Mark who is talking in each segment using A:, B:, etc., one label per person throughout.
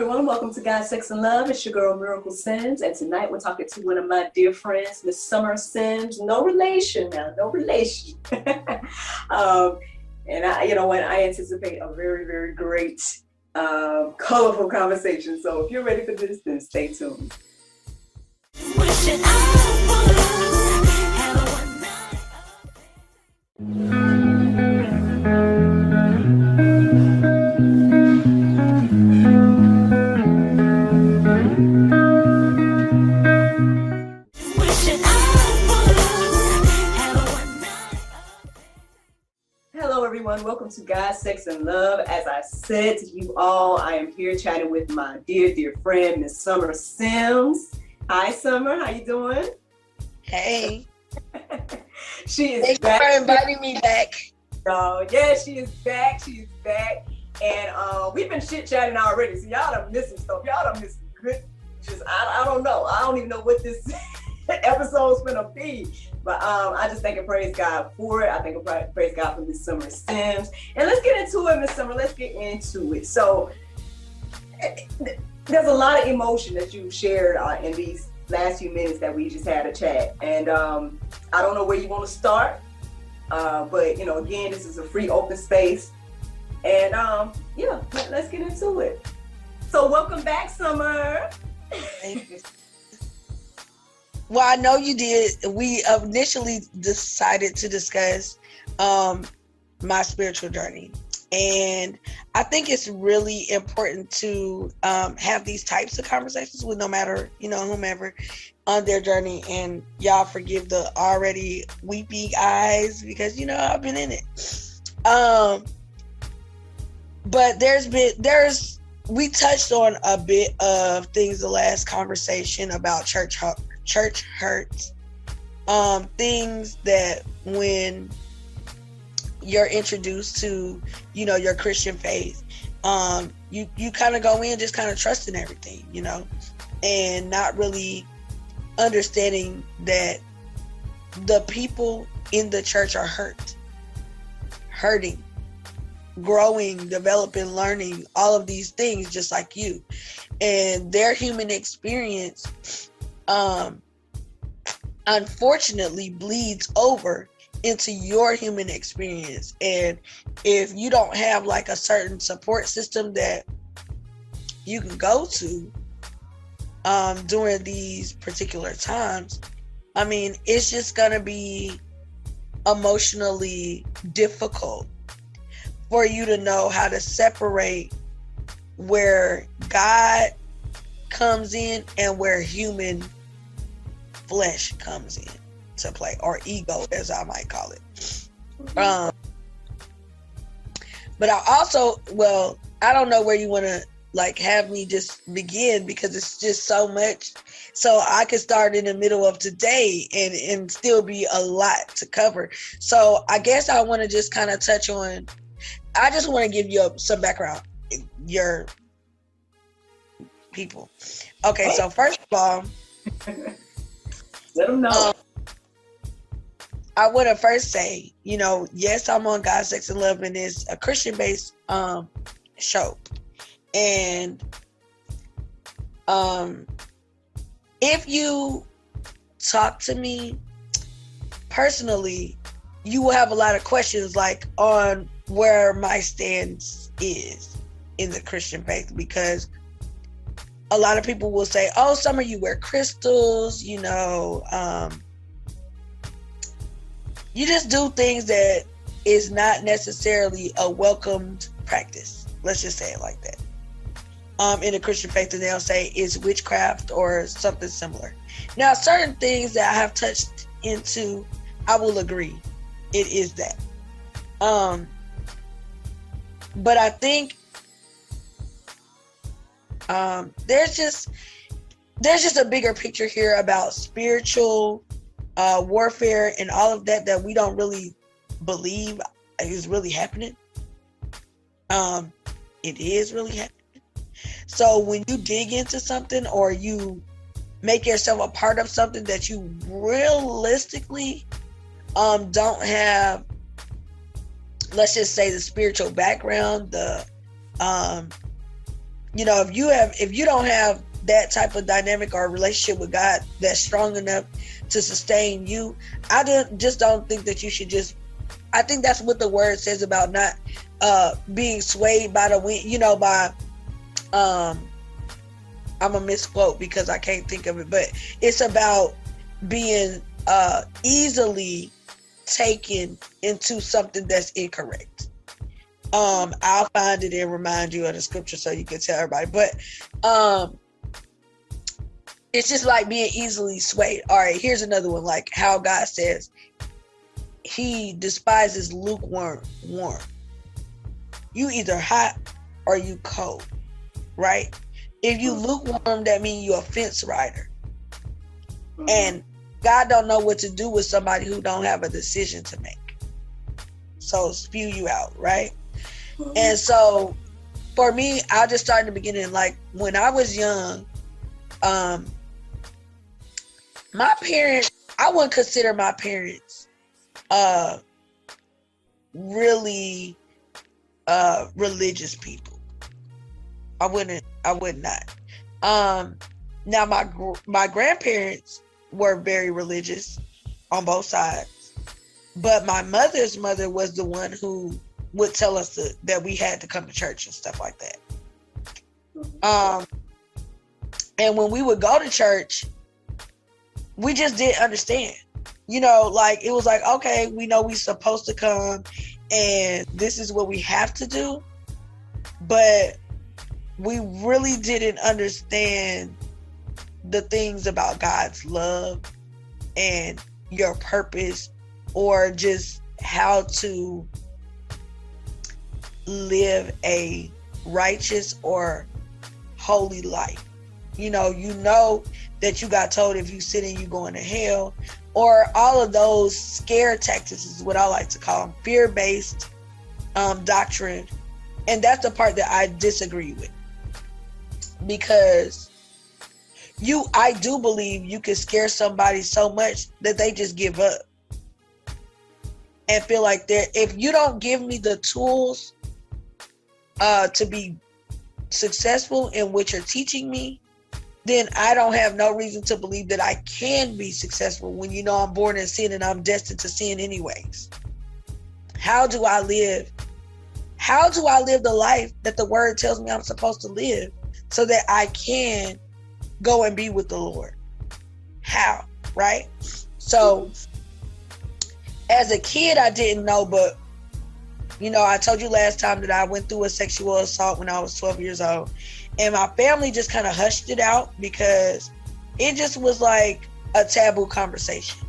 A: everyone. Welcome to God, Sex, and Love. It's your girl, Miracle Sims. And tonight we're talking to one of my dear friends, Miss Summer Sims. No relation now, no relation. And I anticipate a very, very great, colorful conversation. So if you're ready for this, then stay tuned. Hello, everyone. Welcome to God, Sex, and Love. As I said to you all, I am here chatting with my dear, dear friend, Miss Summer Sims. Hi, Summer. How you doing?
B: Hey.
A: She is
B: Thank
A: back.
B: you for inviting me back.
A: Yeah, she is back. She is back. And we've been chit-chatting already. So y'all done missing stuff. Y'all done missing good. I don't know. I don't even know what this episode's gonna be. But I just thank and praise God for it. I thank and praise God for Miss Summer Sims. And let's get into it, Miss Summer. Let's get into it. So there's a lot of emotion that you shared in these last few minutes that we just had a chat. And I don't know where you want to start. But again, this is a free open space. And let's get into it. So welcome back, Summer.
B: Thank you. Well, I know you did. We initially decided to discuss my spiritual journey. And I think it's really important to have these types of conversations with no matter, whomever on their journey. And y'all forgive the already weepy eyes because, I've been in it. But we touched on a bit of things the last conversation about church hurts, things that when you're introduced to, your Christian faith, you kind of go in just kind of trusting everything, and not really understanding that the people in the church are hurting, growing, developing, learning, all of these things just like you. And their human experience unfortunately bleeds over into your human experience. And if you don't have like a certain support system that you can go to during these particular times, it's just gonna be emotionally difficult for you to know how to separate where God comes in and where human flesh comes in to play, or ego, as I might call it. But I also, I don't know where you want to have me just begin, because it's just so much. So I could start in the middle of today and still be a lot to cover. So I guess I want to just kind of touch on, I just want to give you some background, your people. Okay, so first of all,
A: let them know.
B: I want to first say, yes, I'm on God, Sex, and Love, and it's a Christian-based show. And if you talk to me personally, you will have a lot of questions on where my stance is in the Christian faith, because a lot of people will say, oh, Summer, you wear crystals, you just do things that is not necessarily a welcomed practice. Let's just say it like that. In the Christian faith, and they'll say it's witchcraft or something similar. Now, certain things that I have touched into, I will agree, it is that. But I think there's just a bigger picture here about spiritual warfare and all of that we don't really believe is really happening. It is really happening. So when you dig into something, or you make yourself a part of something that you realistically don't have, let's just say, the spiritual background, the You know, if you don't have that type of dynamic or relationship with God that's strong enough to sustain you, just don't think that you should just. I think that's what the word says about not being swayed by the wind. You know, by I'm a misquote because I can't think of it, but it's about being easily taken into something that's incorrect. I'll find it and remind you of the scripture so you can tell everybody. But it's just like being easily swayed. All right, here's another one. Like how God says he despises lukewarm. You either hot or you cold, right? If you lukewarm, that means you're a fence rider. And God don't know what to do with somebody who don't have a decision to make. So spew you out, right? And so for me, I'll just start in the beginning. Like when I was young, my parents, I wouldn't consider my parents really religious people. I would not. Now my grandparents were very religious on both sides, but my mother's mother was the one who would tell us that we had to come to church and stuff like that. And when we would go to church, we just didn't understand. You know, like it was like, okay, we know we're supposed to come and this is what we have to do, but we really didn't understand the things about God's love and your purpose, or just how to live a righteous or holy life. You know that you got told if you sin you going to hell, or all of those scare tactics is what I like to call them, fear-based doctrine. And that's the part that I disagree with, because I do believe you can scare somebody so much that they just give up and feel like if you don't give me the tools to be successful in what you're teaching me, then I don't have no reason to believe that I can be successful when you know I'm born in sin and I'm destined to sin anyways. How do I live the life that the word tells me I'm supposed to live so that I can go and be with the Lord? How, right? So as a kid, I didn't know, but I told you last time that I went through a sexual assault when I was 12 years old, and my family just kind of hushed it out because it just was like a taboo conversation.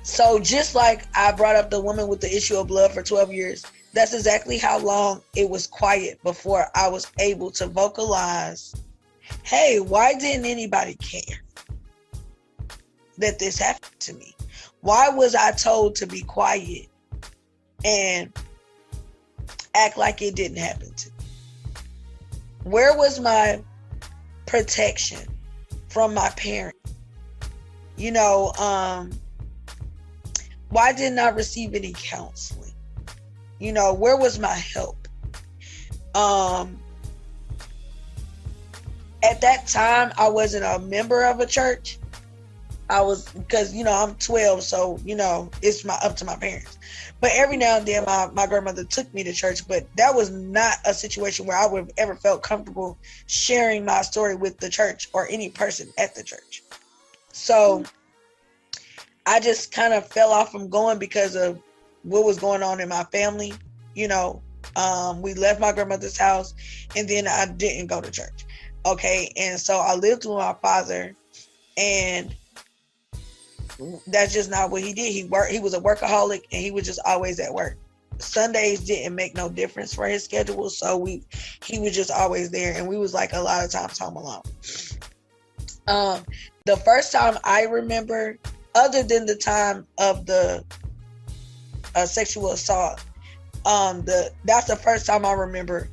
B: So just like I brought up the woman with the issue of blood for 12 years, that's exactly how long it was quiet before I was able to vocalize, hey, why didn't anybody care that this happened to me? Why was I told to be quiet and act like it didn't happen to me? Where was my protection from my parents? Why didn't I receive any counseling? Where was my help? At that time, I wasn't a member of a church. Because I'm 12, so it's up to my parents. But every now and then my grandmother took me to church, but that was not a situation where I would have ever felt comfortable sharing my story with the church or any person at the church. So I just kind of fell off from going because of what was going on in my family. We left my grandmother's house and then I didn't go to church. Okay. And so I lived with my father, and that's just not what he did. He was a workaholic, and he was just always at work. Sundays didn't make no difference for his schedule, so he was just always there, and we was like a lot of times home alone. The first time I remember, other than the time of the sexual assault, that's the first time I remember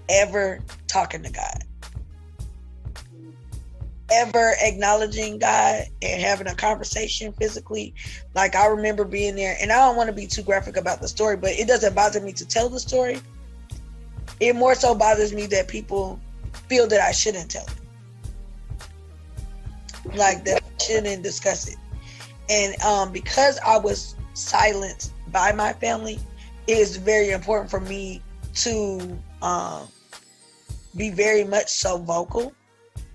B: ever talking to God, ever acknowledging God and having a conversation physically. Like I remember being there, and I don't want to be too graphic about the story, but it doesn't bother me to tell the story. it more so bothers me that people feel that I shouldn't tell it. Like that I shouldn't discuss it. And because I was silenced by my family, it is very important for me to be very much so vocal,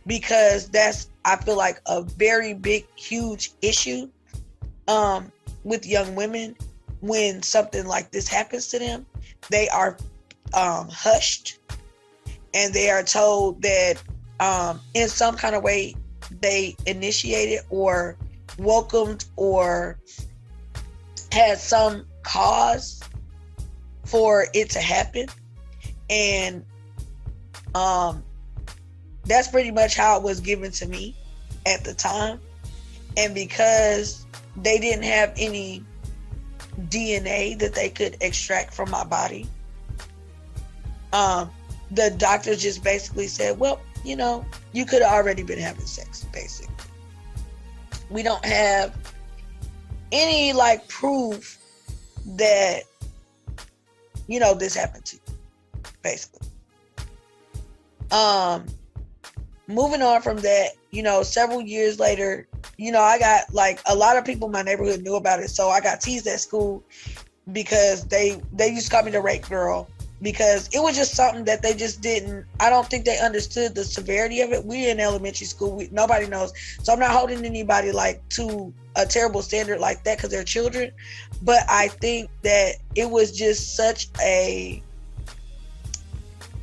B: because that's, I feel like, a very big, huge issue with young women. When something like this happens to them, they are hushed, and they are told that in some kind of way they initiated or welcomed or had some cause for it to happen. And that's pretty much how it was given to me at the time. And because they didn't have any DNA that they could extract from my body, the doctors just basically said, well, you know, you could have already been having sex, basically. We don't have any like proof that, you know, this happened to you, basically. Moving on from that, you know, several years later, you know, I got, like, a lot of people in my neighborhood knew about it. So I got teased at school because they used to call me the rape girl, because it was just something that they just didn't, I don't think they understood the severity of it. We're in elementary school. Nobody knows. So I'm not holding anybody like to a terrible standard like that because they're children. But I think that it was just such a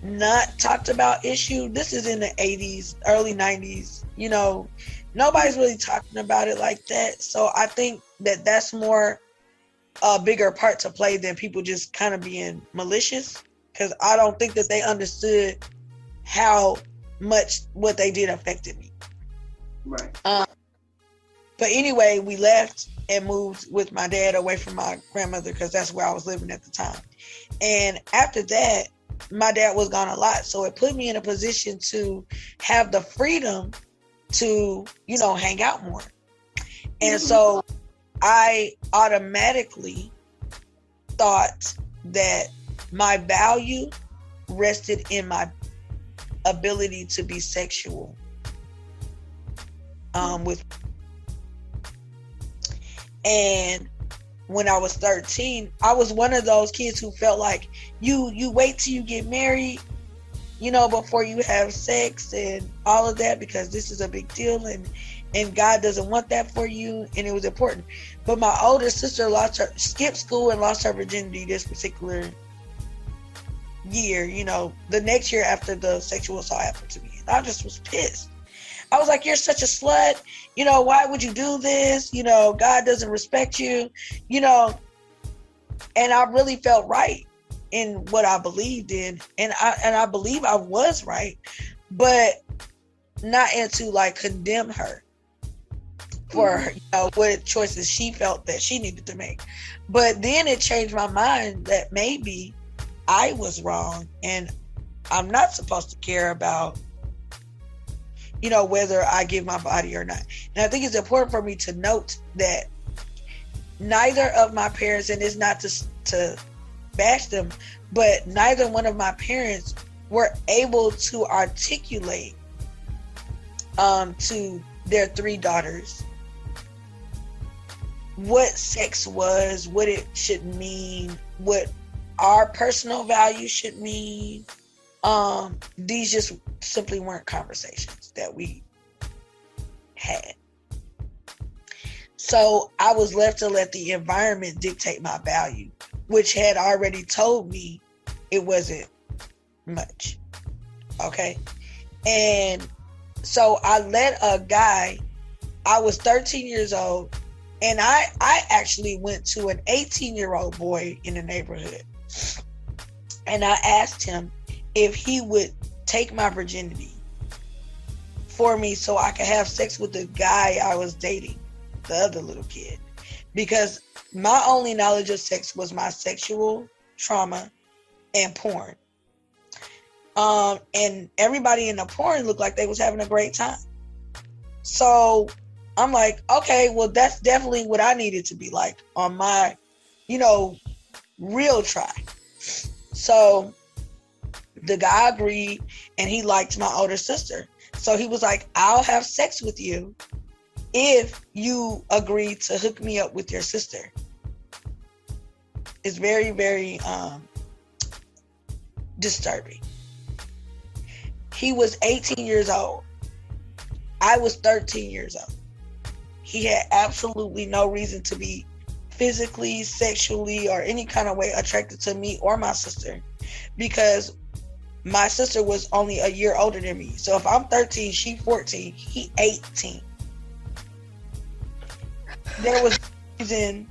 B: not talked about issue. This is in the 80s, early 90s. You know, nobody's really talking about it like that. So I think that that's more a bigger part to play than people just kind of being malicious, because I don't think that they understood how much what they did affected me.
A: Right.
B: But anyway, we left and moved with my dad away from my grandmother, because that's where I was living at the time. And after that, my dad was gone a lot, so it put me in a position to have the freedom to, you know, hang out more. And so I automatically thought that my value rested in my ability to be sexual with. And when I was 13, I was one of those kids who felt like you wait till you get married, you know, before you have sex and all of that, because this is a big deal, and God doesn't want that for you, and it was important. But my older sister skipped school and lost her virginity this particular year, you know, the next year after the sexual assault happened to me. And I just was pissed. I was like, you're such a slut. You know, why would you do this? You know, God doesn't respect you, you know. And I really felt right in what I believed in. And I believe I was right, but not into like condemn her for, you know, what choices she felt that she needed to make. But then it changed my mind that maybe I was wrong and I'm not supposed to care about, you know, whether I give my body or not. And I think it's important for me to note that neither of my parents, and it's not to bash them, but neither one of my parents were able to articulate to their 3 daughters what sex was, what it should mean, what our personal value should mean. These just simply weren't conversations that we had. So I was left to let the environment dictate my value, which had already told me it wasn't much. Okay. And so I let a guy, I was 13 years old, and I actually went to an 18-year-old boy in the neighborhood. And I asked him if he would take my virginity for me so I could have sex with the guy I was dating, the other little kid. Because my only knowledge of sex was my sexual trauma and porn. And everybody in the porn looked like they was having a great time. So I'm like, okay, well, that's definitely what I needed to be like on my, you know, real try. So the guy agreed, and he liked my older sister. So he was like, I'll have sex with you if you agree to hook me up with your sister. It's very, very disturbing. He was 18 years old. I was 13 years old. He had absolutely no reason to be physically, sexually, or any kind of way attracted to me or my sister, because my sister was only a year older than me. So if I'm 13, she 14, he 18. There was no reason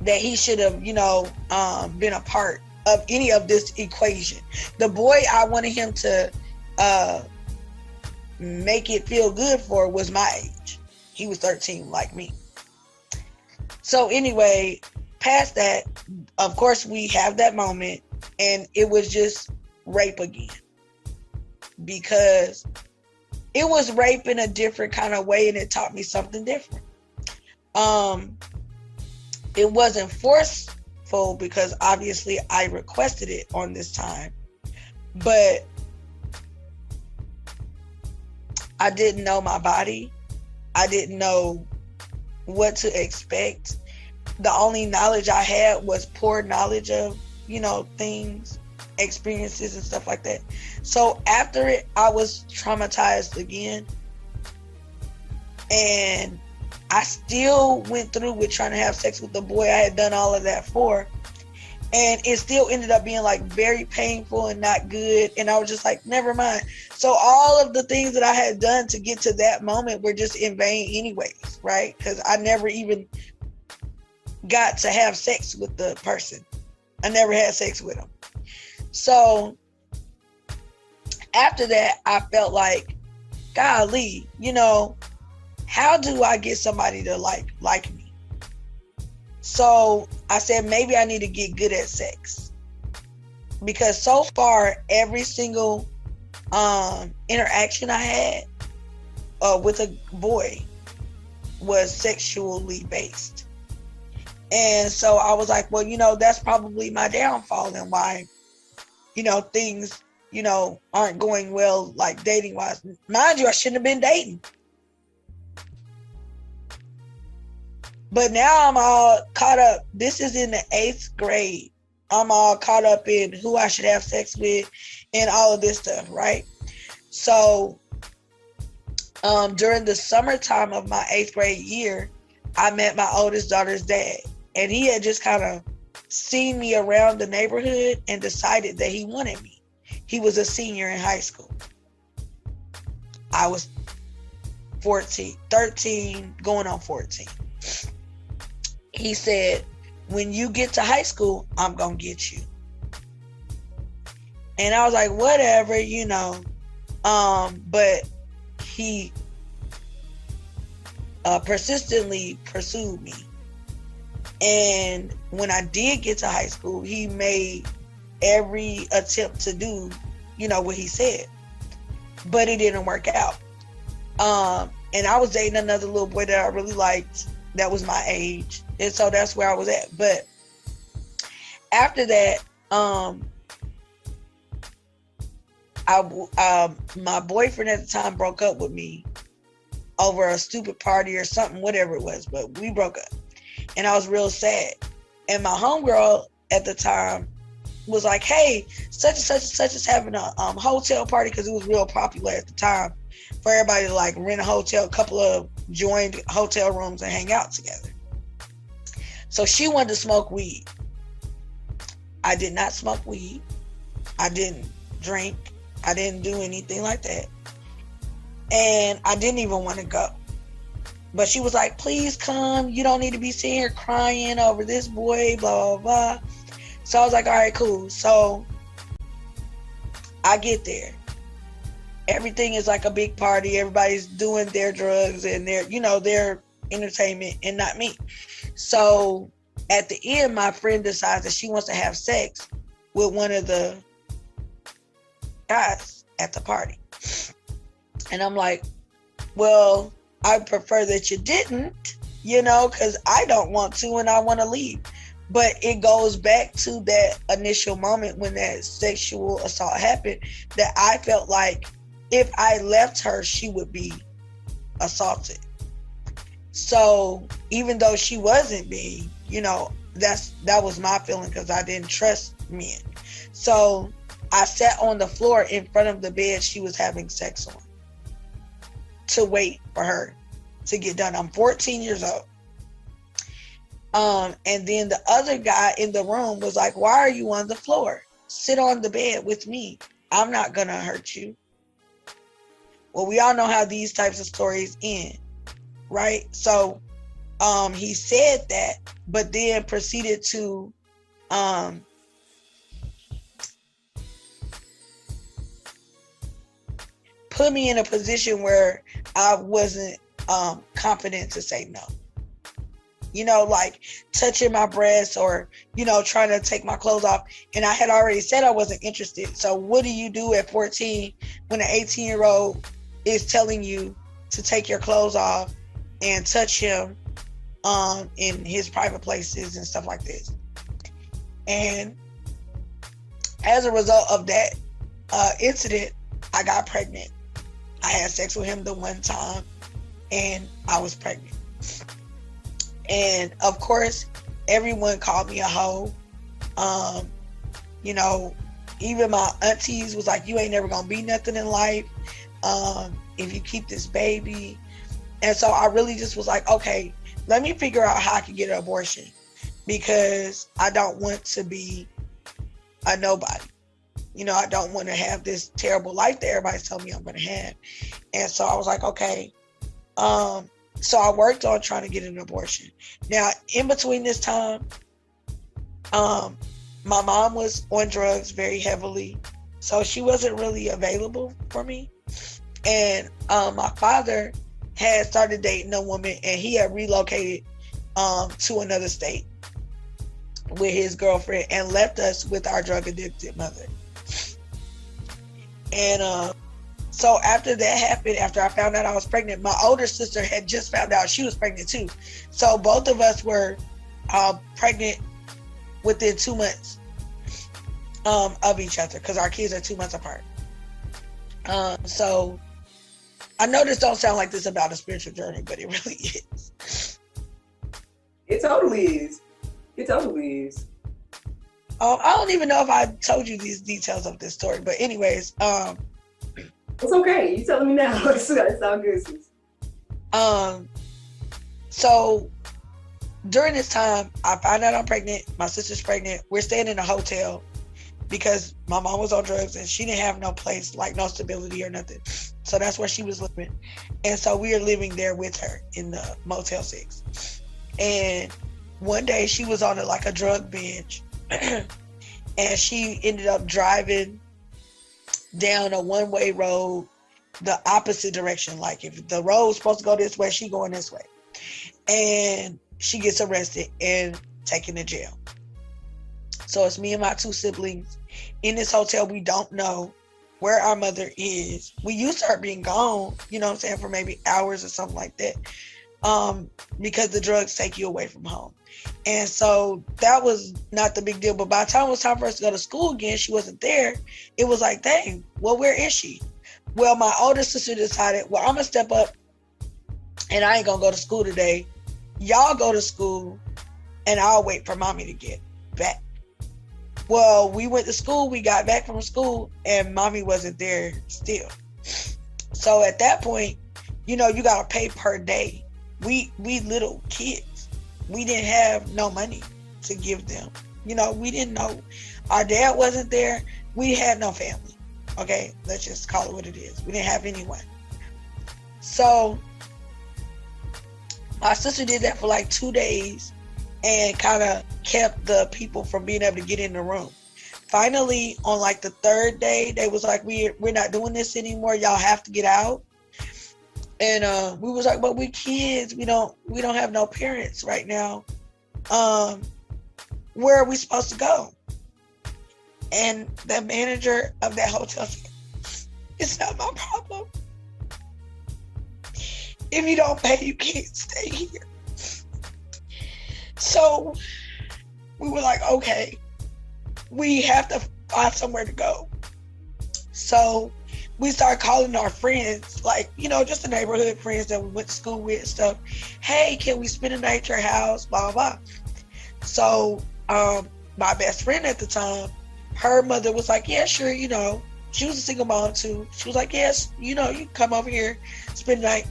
B: that he should have, been a part of any of this equation. The boy I wanted him to make it feel good for was my age. He was 13 like me. So anyway, past that, of course, we have that moment, and it was just rape again, because it was rape in a different kind of way, and it taught me something different. It wasn't forceful, because obviously I requested it on this time, but I didn't know my body. I didn't know what to expect. The only knowledge I had was poor knowledge of, things, experiences and stuff like that. So after it, I was traumatized again. And I still went through with trying to have sex with the boy I had done all of that for. And it still ended up being like very painful and not good. And I was just like, never mind. So all of the things that I had done to get to that moment were just in vain anyways, right? Because I never even got to have sex with the person. I never had sex with him. So after that, I felt like, golly, how do I get somebody to like me? So I said, maybe I need to get good at sex, because so far every single interaction I had with a boy was sexually based. And so I was like, well, that's probably my downfall, and why, things, aren't going well, like dating wise. Mind you, I shouldn't have been dating. But now I'm all caught up. This is in the 8th grade. I'm all caught up in who I should have sex with and all of this stuff, right? So during the summertime of my 8th grade year, I met my oldest daughter's dad. And he had just kind of seen me around the neighborhood and decided that he wanted me. He was a senior in high school. I was 13, going on 14. He said, when you get to high school, I'm going to get you. And I was like, whatever, but he persistently pursued me. And when I did get to high school, he made every attempt to do, what he said. But it didn't work out. And I was dating another little boy that I really liked that was my age. And so that's where I was at. But after that, my boyfriend at the time broke up with me over a stupid party or something, whatever it was. But we broke up. And I was real sad. And my homegirl at the time was like, hey, such and such and such is having a hotel party, because it was real popular at the time for everybody to like rent a hotel, a couple of joined hotel rooms and hang out together. So she wanted to smoke weed. I did not smoke weed. I didn't drink. I didn't do anything like that. And I didn't even want to go. But she was like, please come. You don't need to be sitting here crying over this boy, blah, blah, blah. So I was like, all right, cool. So I get there. Everything is like a big party. Everybody's doing their drugs and their entertainment, and not me. So at the end, my friend decides that she wants to have sex with one of the guys at the party. And I'm like, well, I prefer that you didn't, because I don't want to and I want to leave. But it goes back to that initial moment when that sexual assault happened, that I felt like if I left her, she would be assaulted. So even though she wasn't being, that was my feeling, because I didn't trust men. So I sat on the floor in front of the bed she was having sex on to wait for her to get done. I'm 14 years old. And then the other guy in the room was like, why are you on the floor? Sit on the bed with me. I'm not going to hurt you. Well, we all know how these types of stories end, right? So he said that, but then proceeded to put me in a position where I wasn't confident to say no. Like touching my breasts or, trying to take my clothes off. And I had already said I wasn't interested. So what do you do at 14 when an 18-year-old is telling you to take your clothes off and touch him in his private places and stuff like this? And as a result of that incident, I got pregnant. I had sex with him the one time and I was pregnant. And of course, everyone called me a hoe. Even my aunties was like, you ain't never gonna be nothing in life if you keep this baby. And so I really just was like, okay, let me figure out how I can get an abortion, because I don't want to be a nobody. I don't want to have this terrible life that everybody's telling me I'm going to have. And so I was like, okay. So I worked on trying to get an abortion. Now, in between this time, my mom was on drugs very heavily, so she wasn't really available for me. And my father had started dating a woman, and he had relocated to another state with his girlfriend and left us with our drug addicted mother. And so after that happened, after I found out I was pregnant, my older sister had just found out she was pregnant too. So both of us were pregnant within 2 months of each other, because our kids are 2 months apart. So I know this don't sound like this about a spiritual journey, but it really is.
A: It totally is. It totally is.
B: I don't even know if I told you these details of this story, but anyways,
A: it's okay. You telling me now. It's all good, sis.
B: So during this time, I found out I'm pregnant. My sister's pregnant. We're staying in a hotel because my mom was on drugs and she didn't have no place, like no stability or nothing. So that's where she was living. And so we are living there with her in the Motel 6. And one day she was on a drug binge and she ended up driving down a one-way road the opposite direction. Like if the road was supposed to go this way, she going this way. And she gets arrested and taken to jail. So it's me and my 2 siblings in this hotel. We don't know where our mother is. We used to her being gone, for maybe hours or something like that. Because the drugs take you away from home. And so that was not the big deal. But by the time it was time for us to go to school again, she wasn't there. It was like, dang, well, where is she? Well, my older sister decided, well, I'm going to step up and I ain't going to go to school today. Y'all go to school and I'll wait for mommy to get back. Well, we went to school. We got back from school and mommy wasn't there still. So at that point, you got to pay per day. We little kids. We didn't have no money to give them. We didn't know. Our dad wasn't there. We had no family. Okay, let's just call it what it is. We didn't have anyone. So my sister did that for 2 days and kind of kept the people from being able to get in the room. Finally, on the 3rd day, they was like, we're not doing this anymore. Y'all have to get out. And we was like, but we kids, we don't have no parents right now. Where are we supposed to go? And the manager of that hotel said, it's not my problem. If you don't pay, you can't stay here. So we were like, okay, we have to find somewhere to go. So we started calling our friends, like, you know, just the neighborhood friends that we went to school with and stuff. Hey, can we spend a night at your house? Blah, blah, blah. So my best friend at the time, her mother was like, yeah, sure, you know. She was a single mom too. She was like, yes, you know, you can come over here, spend the night.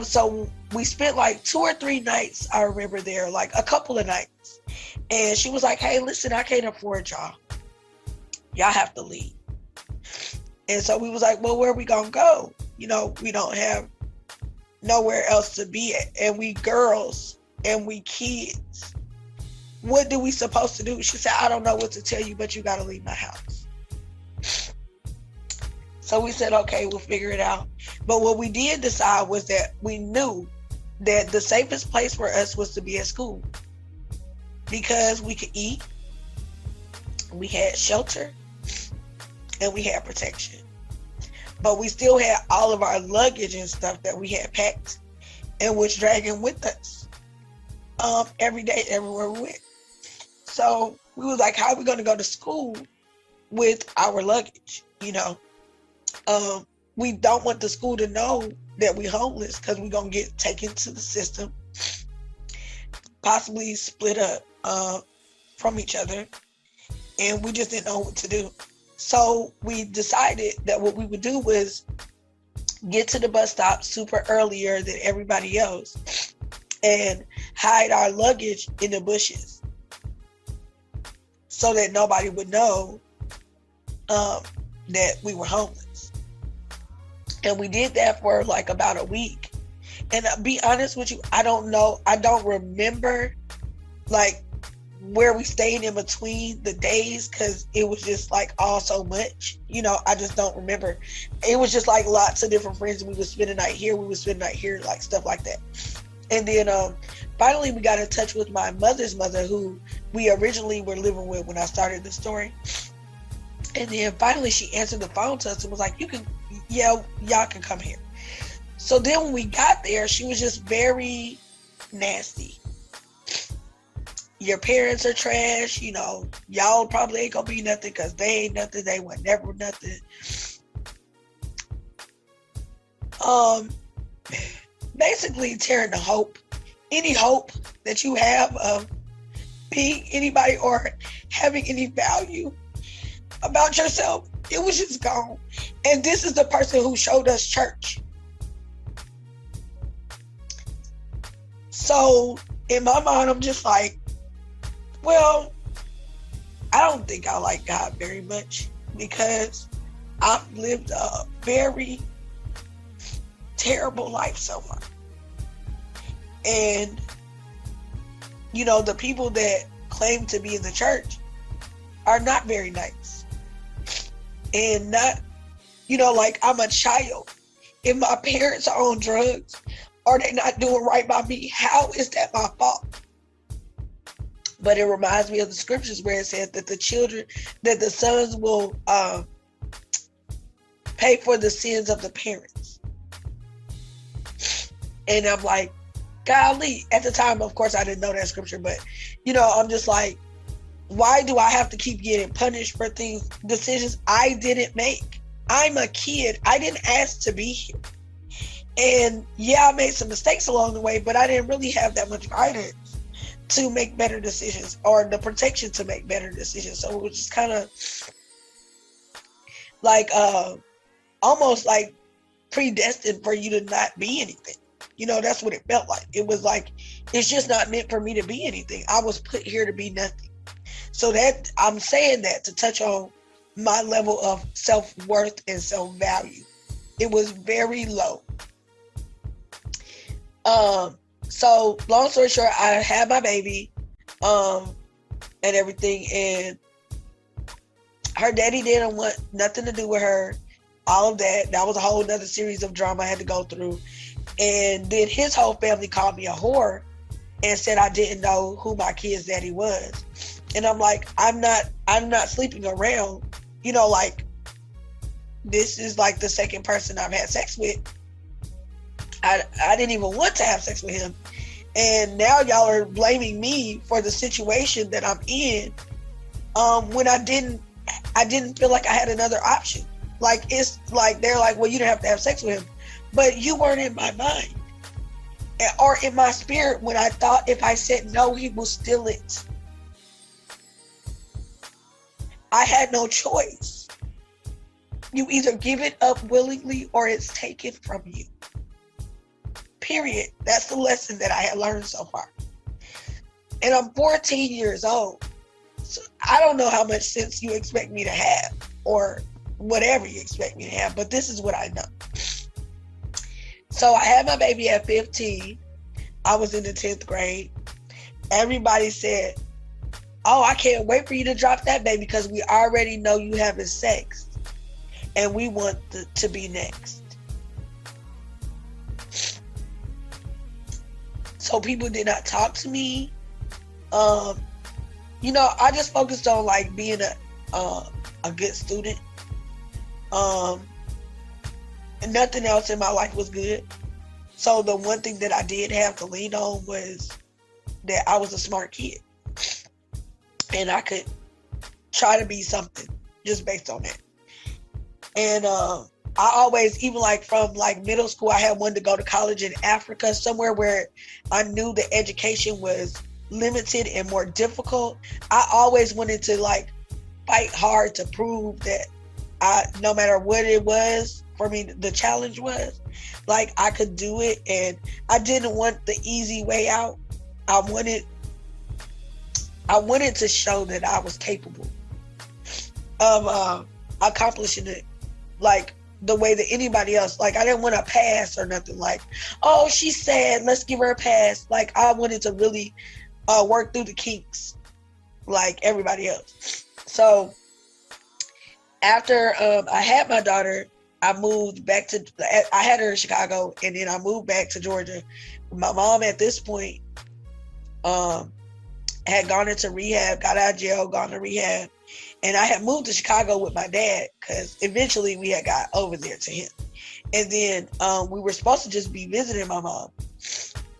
B: So we spent like 2 or 3 nights, I remember there, like a couple of nights. And she was like, hey, listen, I can't afford y'all. Y'all have to leave. And so we was like, well, where are we gonna go? You know, we don't have nowhere else to be at. And we girls and we kids. What do we supposed to do? She said, I don't know what to tell you, but you gotta leave my house. So we said, okay, we'll figure it out. But what we did decide was that we knew that the safest place for us was to be at school, because we could eat, we had shelter, and we had protection. But we still had all of our luggage and stuff that we had packed and was dragging with us every day, everywhere we went. So we was like, how are we going to go to school with our luggage? You know, we don't want the school to know that we're homeless, because we're going to get taken to the system, possibly split up from each other. And we just didn't know what to do. So we decided that what we would do was get to the bus stop super earlier than everybody else and hide our luggage in the bushes so that nobody would know that we were homeless. And we did that for like about a week. And I'll be honest with you, I don't know. I don't remember like where we stayed in between the days, because it was just like all so much, you know. I just don't remember. It was just like lots of different friends. We would spend a night here, we would spend a night here, like stuff like that. And then finally we got in touch with my mother's mother, who we originally were living with when I started the story. And then finally she answered the phone to us and was like, you can, yeah, y'all can come here. So then when we got there, she was just very nasty. Your parents are trash, you know, y'all probably ain't gonna be nothing because they ain't nothing, they were never nothing. Basically tearing the hope, any hope that you have of being anybody or having any value about yourself, it was just gone. And this is the person who showed us church. So in my mind, I'm just like, well, I don't think I like God very much, because I've lived a very terrible life so far. And, you know, the people that claim to be in the church are not very nice. And not, you know, like, I'm a child. If my parents are on drugs or they're not doing right by me, how is that my fault? But it reminds me of the scriptures where it says that the sons will pay for the sins of the parents. And I'm like, golly, at the time, of course, I didn't know that scripture, but, you know, I'm just like, why do I have to keep getting punished for decisions I didn't make? I'm a kid. I didn't ask to be here. And yeah, I made some mistakes along the way, but I didn't really have that much guidance to make better decisions, or the protection to make better decisions. So it was just kind of like almost like predestined for you to not be anything. You know, that's what it felt like. It was like, it's just not meant for me to be anything. I was put here to be nothing. So that, I'm saying that to touch on my level of self-worth and self-value. It was very low. So long story short, I had my baby, and everything, and her daddy didn't want nothing to do with her, all of that. That was a whole nother series of drama I had to go through. And then his whole family called me a whore and said I didn't know who my kid's daddy was. And I'm like, I'm not sleeping around, you know, like, this is like the second person I've had sex with. I didn't even want to have sex with him. And now y'all are blaming me for the situation that I'm in, when I didn't feel like I had another option. Like, it's like, they're like, well, you didn't have to have sex with him, but you weren't in my mind or in my spirit when I thought if I said no, he will steal it. I had no choice. You either give it up willingly or it's taken from you. Period. That's the lesson that I had learned so far. And I'm 14 years old. So I don't know how much sense you expect me to have or whatever you expect me to have, but this is what I know. So I had my baby at 15. I was in the 10th grade. Everybody said, oh, I can't wait for you to drop that baby because we already know you having sex and we want to be next. So people did not talk to me. You know, I just focused on like being a good student. And nothing else in my life was good. So the one thing that I did have to lean on was that I was a smart kid. And I could try to be something just based on that. And I always, even like from like middle school, I had wanted to go to college in Africa, somewhere where I knew the education was limited and more difficult. I always wanted to like fight hard to prove that no matter what it was for me, the challenge was, like, I could do it. And I didn't want the easy way out. I wanted to show that I was capable of accomplishing it, like the way that anybody else. Like, I didn't want a pass or nothing. Like, oh, she's sad, let's give her a pass. Like, I wanted to really work through the kinks like everybody else. So after I had my daughter, I moved back to, I had her in Chicago, and then I moved back to Georgia. My mom at this point had gone into rehab, got out of jail, gone to rehab. And I had moved to Chicago with my dad because eventually we had got over there to him. And then we were supposed to just be visiting my mom.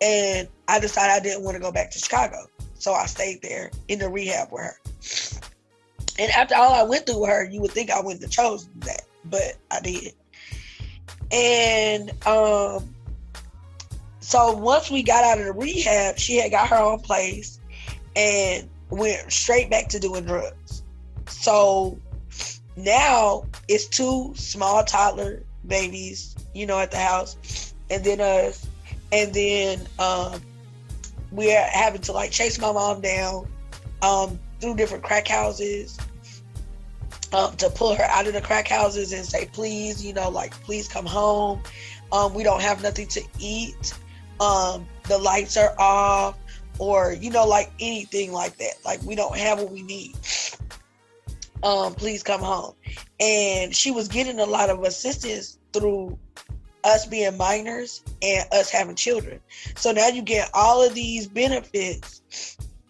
B: And I decided I didn't want to go back to Chicago. So I stayed there in the rehab with her. And after all I went through with her, you would think I wouldn't have chosen that, but I did. And so once we got out of the rehab, she had got her own place and went straight back to doing drugs. So now it's 2 small toddler babies, you know, at the house, and then us. And then we're having to like chase my mom down through different crack houses to pull her out of the crack houses and say, please, you know, like, please come home. We don't have nothing to eat. The lights are off, or, you know, like anything like that. Like, we don't have what we need. Please come home. And she was getting a lot of assistance through us being minors and us having children. So now you get all of these benefits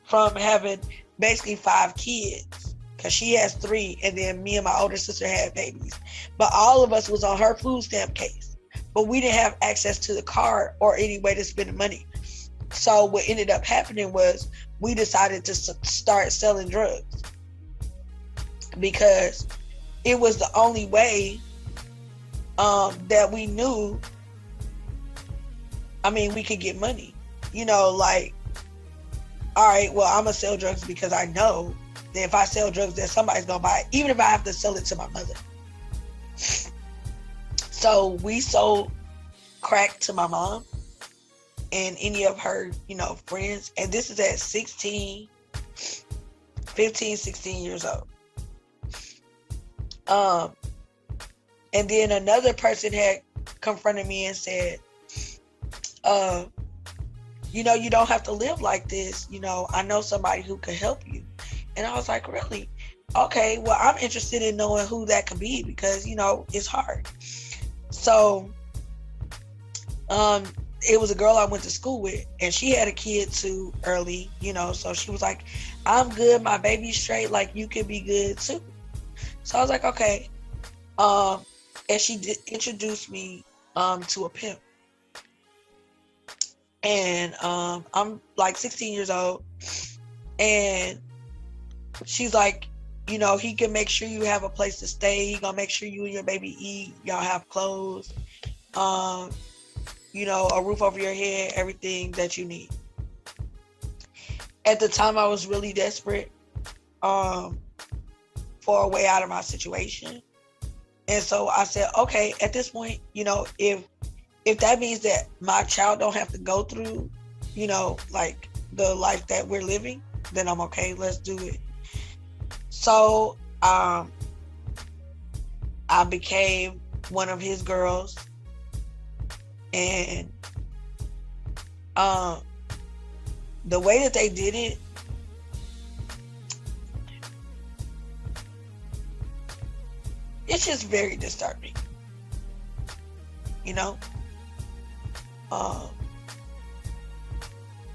B: from having basically 5 kids, because she has 3, and then me and my older sister had babies. But all of us was on her food stamp case, but we didn't have access to the card or any way to spend the money. So what ended up happening was we decided to start selling drugs, because it was the only way that we knew, I mean, we could get money. You know, like, all right, well, I'm gonna sell drugs because I know that if I sell drugs, that somebody's gonna buy it, even if I have to sell it to my mother. So we sold crack to my mom and any of her, you know, friends. And this is at 16 years old. And then another person had confronted me and said, you know, you don't have to live like this. You know, I know somebody who could help you. And I was like, really? Okay, well, I'm interested in knowing who that could be, because, you know, it's hard. So, it was a girl I went to school with, and she had a kid too early, you know, so she was like, I'm good, my baby's straight, like, you could be good too. So I was like, okay. And she did introduce me to a pimp. And I'm like 16 years old, and she's like, you know, he can make sure you have a place to stay. He gonna make sure you and your baby eat. Y'all have clothes, you know, a roof over your head, everything that you need. At the time, I was really desperate for a way out of my situation. And so I said, okay, at this point, you know, if that means that my child don't have to go through, you know, like the life that we're living, then I'm okay. Let's do it. So I became one of his girls, and the way that they did it, it's just very disturbing, you know.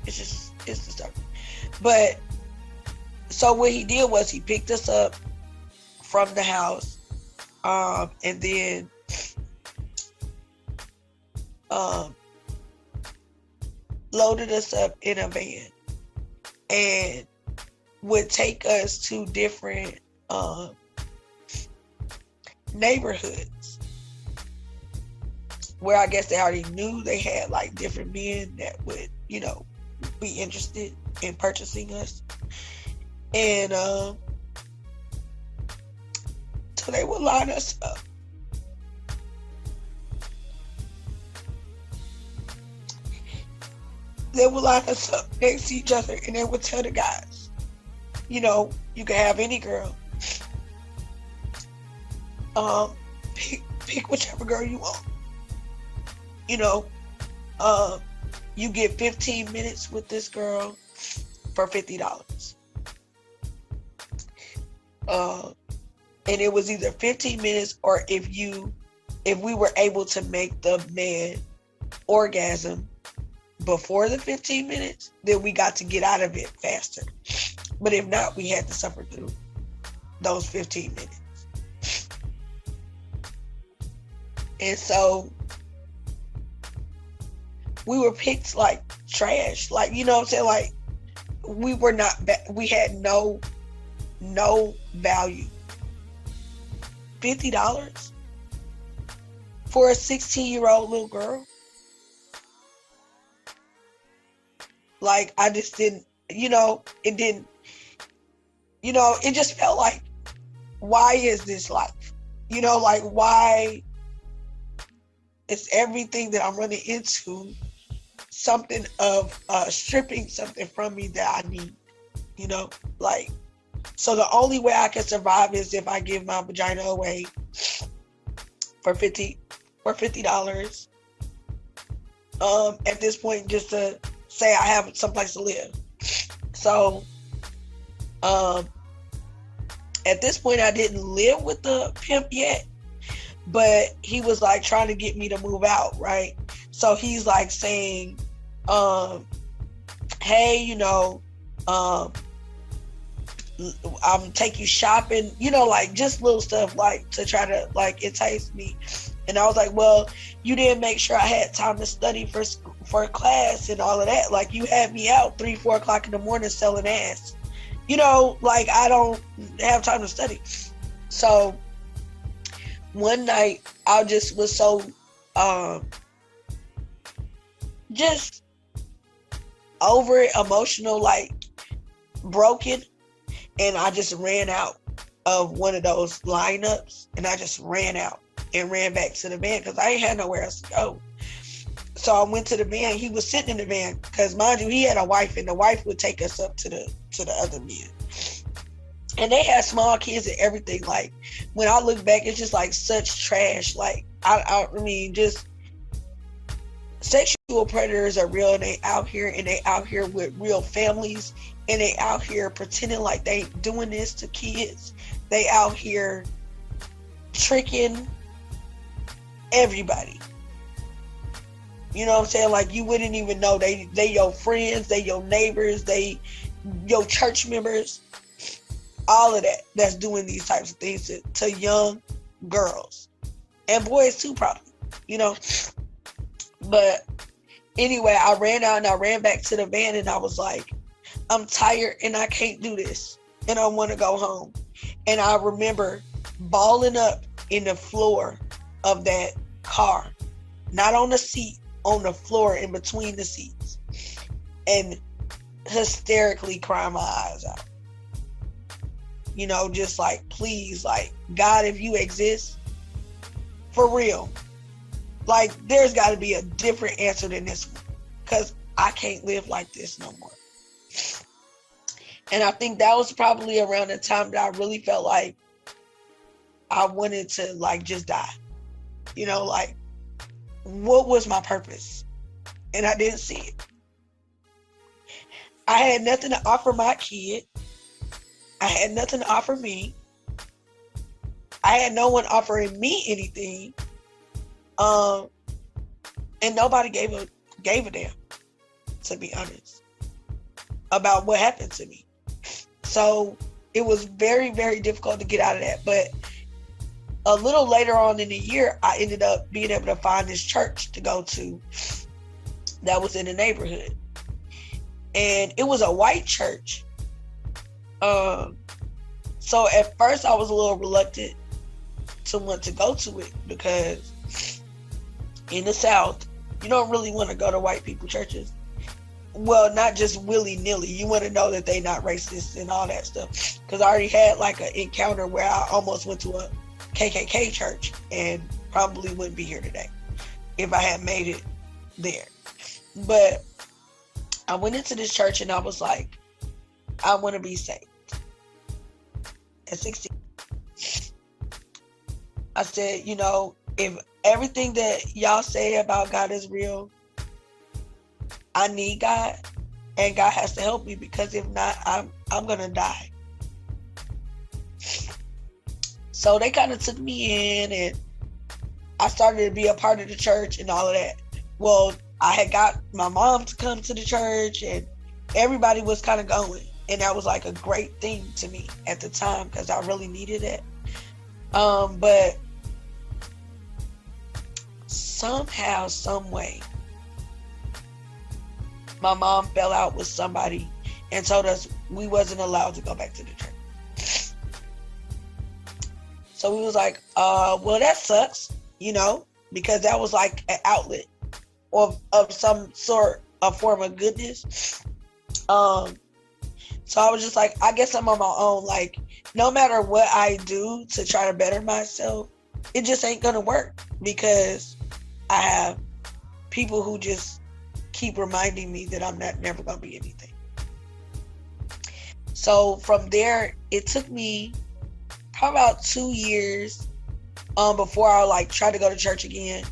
B: It's disturbing. But so what he did was he picked us up from the house, and then loaded us up in a van and would take us to different neighborhoods where I guess they already knew they had like different men that would, you know, be interested in purchasing us. And so they would line us up. They would line us up next to each other, and they would tell the guys, you know, you can have any girl. Pick whichever girl you want. You know, you get 15 minutes with this girl for $50. And it was either 15 minutes, or if we were able to make the man orgasm before the 15 minutes, then we got to get out of it faster. But if not, we had to suffer through those 15 minutes. And so we were picked like trash, like, you know what I'm saying? Like, we were not, we had no value. $50 for a 16-year-old little girl? Like, I just didn't, you know, it didn't, you know, it just felt like, why is this life? You know, like, why is everything that I'm running into something of stripping something from me that I need, you know? Like, so the only way I can survive is if I give my vagina away for $50. At this point, just to say I have someplace to live. So, at this point, I didn't live with the pimp yet, but he was like trying to get me to move out, right? So he's like saying, hey, you know, I'm take you shopping, you know, like just little stuff like to try to like entice me. And I was like, well, you didn't make sure I had time to study for class and all of that. Like, you had me out 3-4 o'clock in the morning selling ass, you know, like I don't have time to study. So one night I just was so just over it, emotional, like broken, and I just ran out of one of those lineups, and I just ran out and ran back to the van because I ain't had nowhere else to go. So I went to the van. He was sitting in the van because, mind you, he had a wife, and the wife would take us up to the other men. And they had small kids and everything. Like, when I look back, it's just like such trash. Like, I mean, just sexual predators are real, and they out here with real families, and they out here pretending like they doing this to kids. They out here tricking everybody. You know what I'm saying? Like, you wouldn't even know they your friends, they your neighbors, they your church members, all of that that's doing these types of things to young girls and boys too, probably, you know. But Anyway, I ran out and I ran back to the van and I was like, I'm tired and I can't do this. And I want to go home. And I remember balling up in the floor of that car, not on the seat, on the floor in between the seats, and hysterically crying my eyes out. You know, just like, please, like, God, if you exist, for real, like, there's got to be a different answer than this one, because I can't live like this no more. And I think that was probably around the time that I really felt like I wanted to, like, just die. You know, like, what was my purpose? And I didn't see it. I had nothing to offer my kid. I had nothing to offer me. I had no one offering me anything. And nobody gave a damn, to be honest, about what happened to me. So it was very, very difficult to get out of that. But a little later on in the year, I ended up being able to find this church to go to that was in the neighborhood. And it was a white church. So at first I was a little reluctant to want to go to it, because in the South, you don't really want to go to white people churches. Well, not just willy-nilly. You want to know that they not racist and all that stuff. Because I already had like an encounter where I almost went to a KKK church and probably wouldn't be here today if I had made it there. But I went into this church and I was like, I want to be saved. At 16, I said, you know, if everything that y'all say about God is real, I need God, and God has to help me, because if not, I'm gonna die. So they kind of took me in, and I started to be a part of the church and all of that. Well, I had got my mom to come to the church, and everybody was kind of going, and that was like a great thing to me at the time, because I really needed it. But somehow, some way, my mom fell out with somebody and told us we wasn't allowed to go back to the church. So we was like, well, that sucks, you know, because that was like an outlet of some sort of form of goodness. So I was just like, I guess I'm on my own. Like, no matter what I do to try to better myself, it just ain't gonna work, because I have people who just keep reminding me that I'm never gonna be anything. So from there, it took me probably about 2 years before I like tried to go to church again.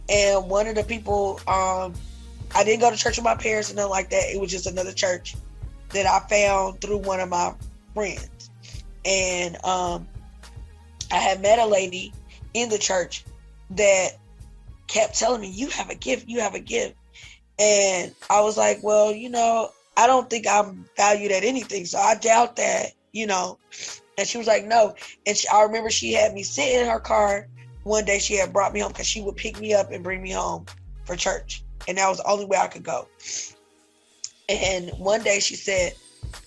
B: And one of the people, I didn't go to church with my parents and nothing like that. It was just another church that I found through one of my friends. And I had met a lady in the church that kept telling me, you have a gift, you have a gift. And I was like, well, you know, I don't think I'm valued at anything, so I doubt that, you know. And she was like, no. And I remember she had me sit in her car. One day she had brought me home, because she would pick me up and bring me home for church. And that was the only way I could go. And one day she said,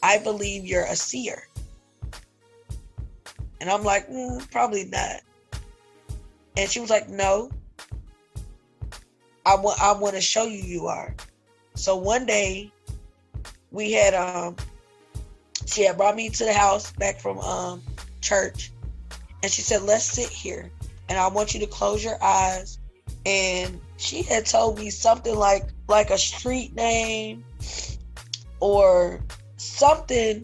B: I believe you're a seer. And I'm like, probably not. And she was like, no, I want to show you are. So one day we had, she had brought me to the house back from church. And she said, let's sit here. And I want you to close your eyes. And she had told me something like a street name or something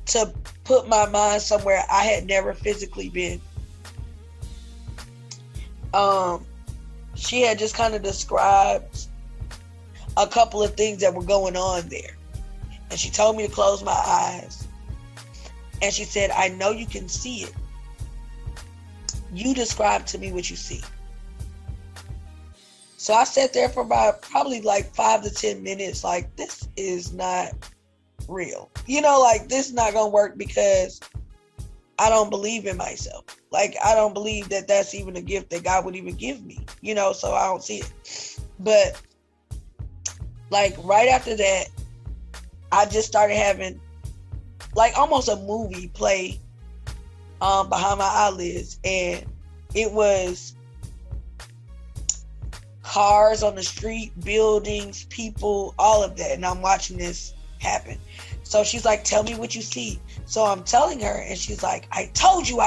B: to put my mind somewhere I had never physically been. She had just kind of described a couple of things that were going on there. And she told me to close my eyes. And she said, I know you can see it. You describe to me what you see. So I sat there for about probably like 5 to 10 minutes, like, this is not real. You know, like, this is not going to work, because I don't believe in myself. Like, I don't believe that that's even a gift that God would even give me, you know, so I don't see it. But like right after that, I just started having like almost a movie play behind my eyelids, and it was cars on the street, buildings, people, all of that, and I'm watching this happen. So she's like, tell me what you see. So I'm telling her, and she's like, I told you.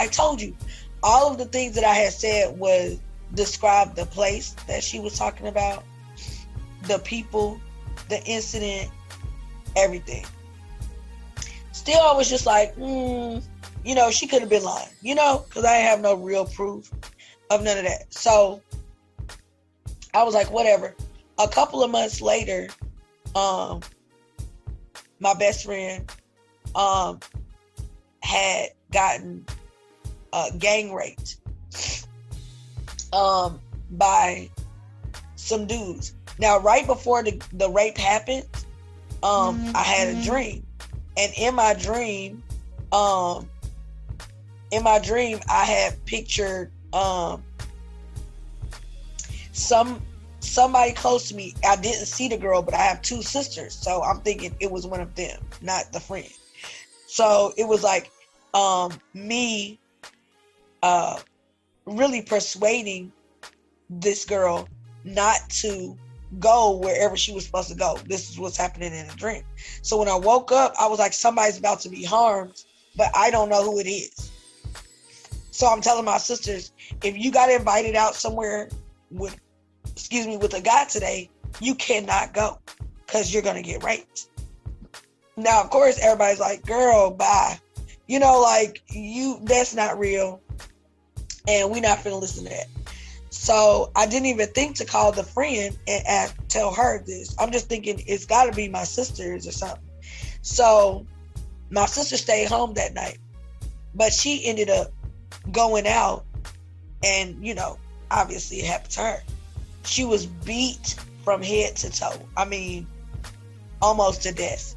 B: All of the things that I had said was describe the place that she was talking about, the people, the incident, everything. Still, I was just like, she could have been lying, because I have no real proof of none of that. So I was like, whatever. A couple of months later, my best friend had gotten gang raped by some dudes. Now, right before the rape happened, I had a dream, and in my dream, I had pictured somebody close to me. I didn't see the girl, but I have two sisters, so I'm thinking it was one of them, not the friend. So it was like me really persuading this girl not to go wherever she was supposed to go. This is what's happening in a dream. So when I woke up, I was like, somebody's about to be harmed, but I don't know who it is. So I'm telling my sisters, if you got invited out somewhere with a guy today, you cannot go because you're going to get raped. Now, of course, everybody's like, girl, bye. That's not real. And we're not finna listen to that. So I didn't even think to call the friend and tell her this. I'm just thinking it's got to be my sisters or something. So my sister stayed home that night, but she ended up going out, and, obviously it happened to her. She was beat from head to toe. I mean, almost to death.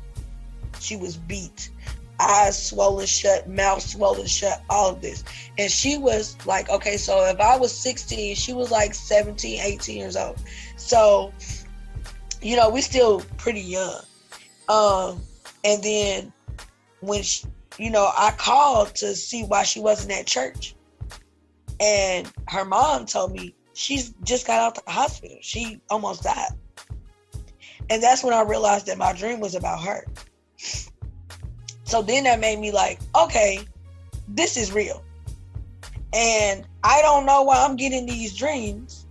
B: She was beat. Eyes swollen shut, mouth swollen shut, all of this. And she was like, okay, so if I was 16, she was like 17, 18 years old. So, we're still pretty young. And then when I called to see why she wasn't at church. And her mom told me she's just got out the hospital. She almost died. And that's when I realized that my dream was about her. So then that made me like, okay, this is real. And I don't know why I'm getting these dreams,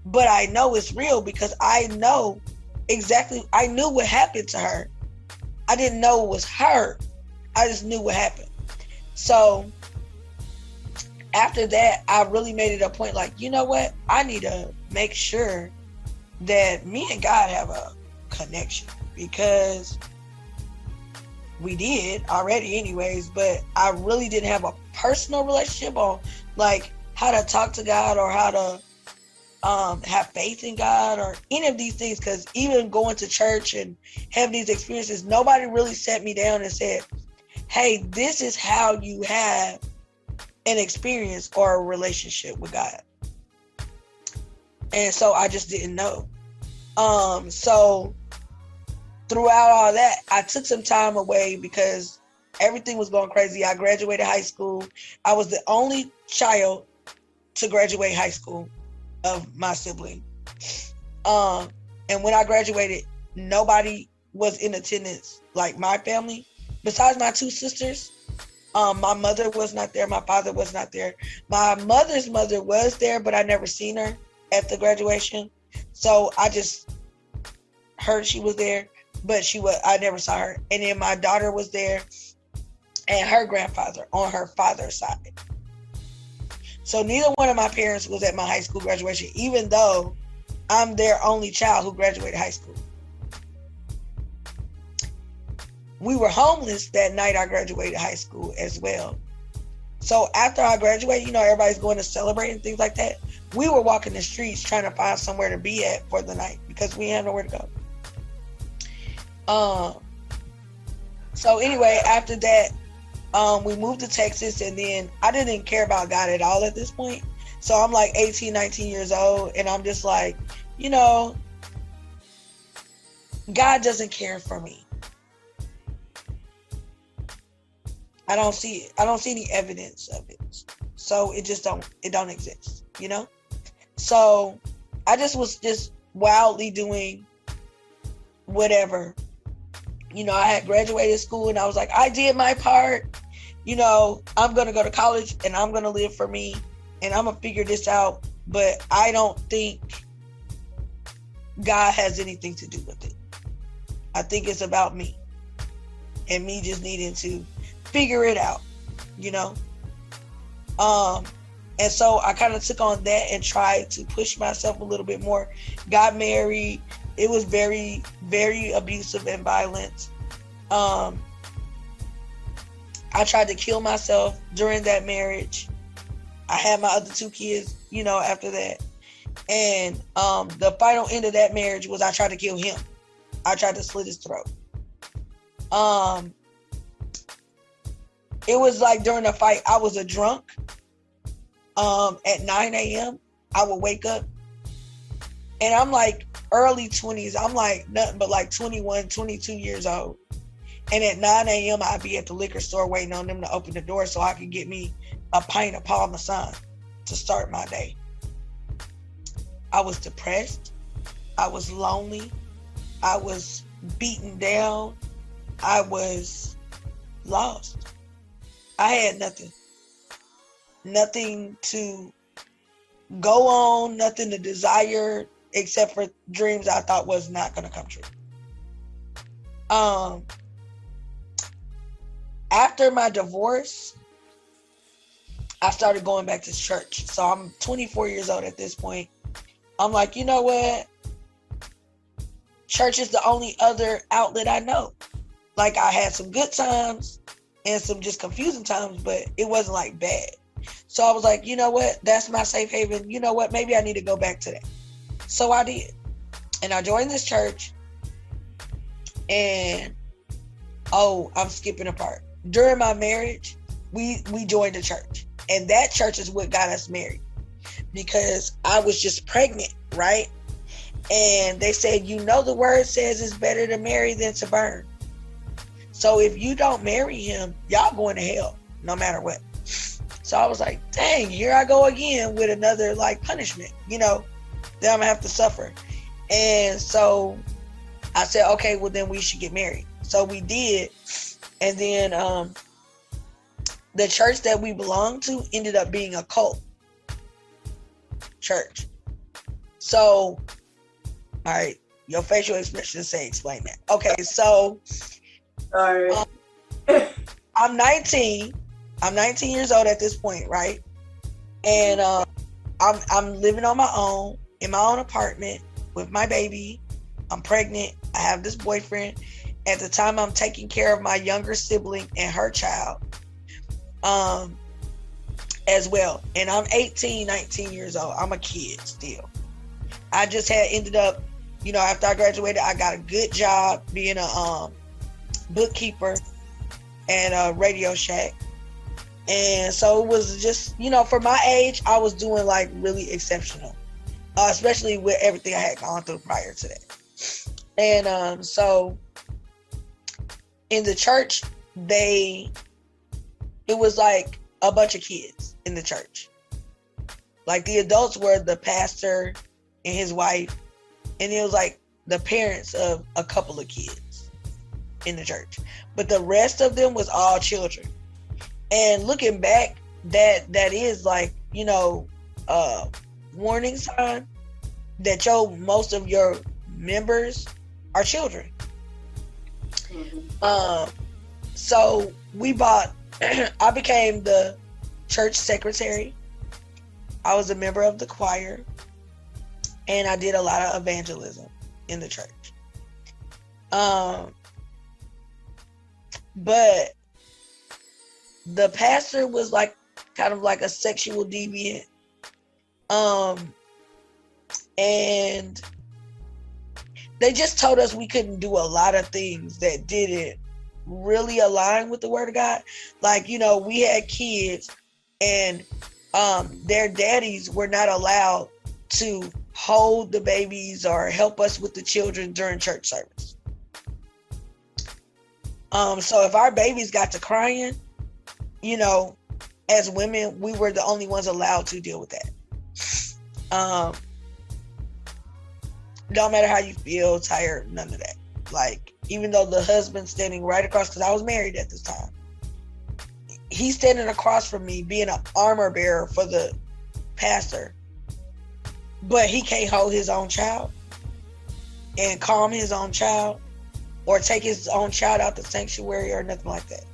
B: but I know it's real because I know exactly, I knew what happened to her. I didn't know it was her. I just knew what happened. So after that, I really made it a point like, you know what? I need to make sure that me and God have a connection, because we did already anyways, but I really didn't have a personal relationship on like how to talk to God or how to have faith in God or any of these things. Because even going to church and having these experiences, nobody really sat me down and said, hey, this is how you have an experience or a relationship with God. And so I just didn't know. So throughout all that, I took some time away because everything was going crazy. I graduated high school. I was the only child to graduate high school of my sibling. And when I graduated, nobody was in attendance, like my family, besides my two sisters. My mother was not there. My father was not there. My mother's mother was there, but I never seen her at the graduation. So I just heard she was there, but I never saw her. And then my daughter was there and her grandfather on her father's side. So neither one of my parents was at my high school graduation, even though I'm their only child who graduated high school. We were homeless that night I graduated high school as well. So after I graduated, everybody's going to celebrate and things like that. We were walking the streets trying to find somewhere to be at for the night because we had nowhere to go. So anyway, after that, we moved to Texas, and then I didn't care about God at all at this point. So I'm like 18, 19 years old, and I'm just like, God doesn't care for me. I don't see it. I don't see any evidence of it. So it don't exist, you know? So I was just wildly doing whatever. You know, I had graduated school and I was like, I did my part. You know, I'm going to go to college and I'm going to live for me and I'm going to figure this out. But I don't think God has anything to do with it. I think it's about me and me just needing to figure it out, you know? And so I kind of took on that and tried to push myself a little bit more. Got married. It was very, very abusive and violent. I tried to kill myself during that marriage. I had my other 2 kids, you know, after that. And the final end of that marriage was I tried to kill him. I tried to slit his throat. It was like during the fight, I was a drunk. At 9 a.m., I would wake up and I'm like early 20s. I'm like nothing but like 21, 22 years old. And at 9 a.m., I'd be at the liquor store waiting on them to open the door so I could get me a pint of Parmesan to start my day. I was depressed. I was lonely. I was beaten down. I was lost. I had nothing. Nothing to go on, nothing to desire except for dreams I thought was not going to come true. After my divorce, I started going back to church. So I'm 24 years old at this point. I'm like, you know what? Church is the only other outlet I know. Like I had some good times and some just confusing times, but it wasn't like bad. So I was like, you know what? That's my safe haven. You know what? Maybe I need to go back to that. So I did. And I joined this church. And, I'm skipping a part. During my marriage, we joined a church. And that church is what got us married. Because I was just pregnant, right? And they said, you know, the word says it's better to marry than to burn. So if you don't marry him, y'all going to hell, no matter what. So I was like, dang, here I go again with another like punishment, you know, that I'm gonna have to suffer. And so I said, okay, well then we should get married. So we did. And then the church that we belonged to ended up being a cult church. So, all right, your facial expressions say explain that. Okay, so
A: all right.
B: I'm 19 years old at this point, right? And I'm living on my own in my own apartment with my baby. I'm pregnant. I have this boyfriend. At the time, I'm taking care of my younger sibling and her child as well. And I'm 18, 19 years old. I'm a kid still. I just had ended up, you know, after I graduated, I got a good job being a bookkeeper at a Radio Shack. And so it was just, you know, for my age, I was doing like really exceptional, especially with everything I had gone through prior to that. And so in the church, it was like a bunch of kids in the church. Like the adults were the pastor and his wife, and it was like the parents of a couple of kids in the church. But the rest of them was all children. And looking back, that is like, you know, warning sign that most of your members are children. Mm-hmm. So we bought, I became the church secretary. I was a member of the choir, and I did a lot of evangelism in the church. But the pastor was like kind of like a sexual deviant. And they just told us we couldn't do a lot of things that didn't really align with the word of God. Like, you know, we had kids and their daddies were not allowed to hold the babies or help us with the children during church service. So if our babies got to crying, you know, as women, we were the only ones allowed to deal with that. Don't matter how you feel, tired, none of that. Like, even though the husband's standing right across, because I was married at this time, he's standing across from me being an armor bearer for the pastor, but he can't hold his own child and calm his own child or take his own child out the sanctuary or nothing like that.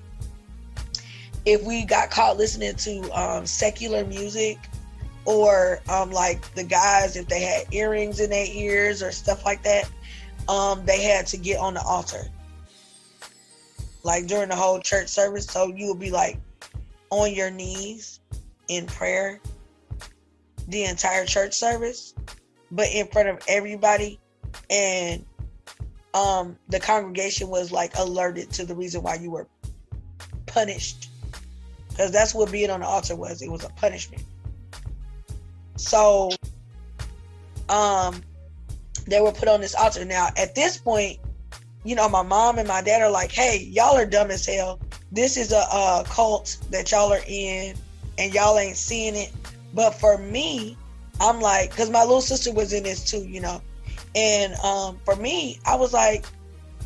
B: If we got caught listening to secular music, or like the guys, if they had earrings in their ears or stuff like that, they had to get on the altar, like during the whole church service. So you would be like on your knees in prayer the entire church service, but in front of everybody, and the congregation was like alerted to the reason why you were punished, because that's what being on the altar was. It was a punishment. So they were put on this altar. Now at this point, you know, my mom and my dad are like, hey, y'all are dumb as hell. This is a cult that y'all are in and y'all ain't seeing it. But for me, I'm like, because my little sister was in this too, you know, and for me, I was like,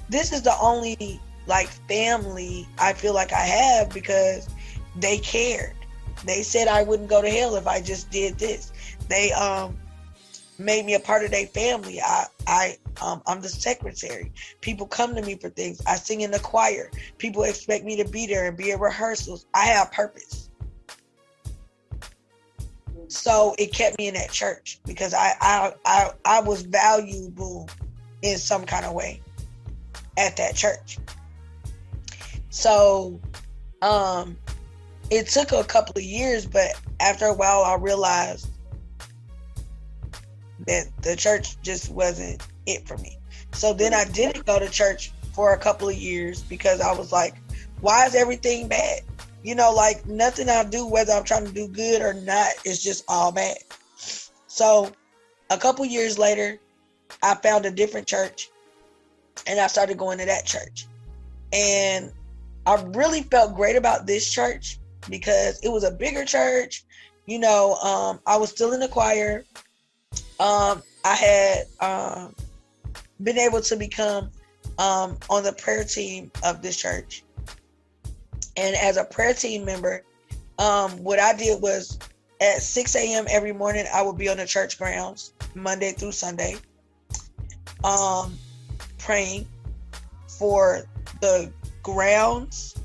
B: this is the only like family I feel like I have, because they cared. They said I wouldn't go to hell if I just did this. They made me a part of their family. I'm the secretary. People come to me for things. I sing in the choir. People expect me to be there and be at rehearsals. I have purpose. So it kept me in that church because I was valuable in some kind of way at that church. So it took a couple of years, but after a while I realized that the church just wasn't it for me. So then I didn't go to church for a couple of years because I was like, why is everything bad? You know, like nothing I do, whether I'm trying to do good or not, is just all bad. So a couple years later, I found a different church and I started going to that church. And I really felt great about this church because it was a bigger church. You know, I was still in the choir. I had been able to become on the prayer team of this church. And as a prayer team member, what I did was at 6 a.m. every morning, I would be on the church grounds Monday through Sunday, praying for the grounds,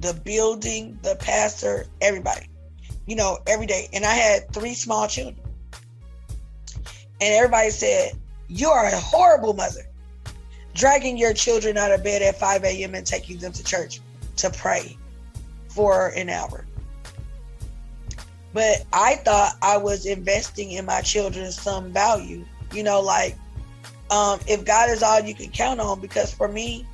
B: the building, the pastor, everybody, you know, every day. And I had 3 small children. And everybody said, you are a horrible mother, dragging your children out of bed at 5 a.m. and taking them to church to pray for an hour. But I thought I was investing in my children some value, you know, like if God is all you can count on, because for me,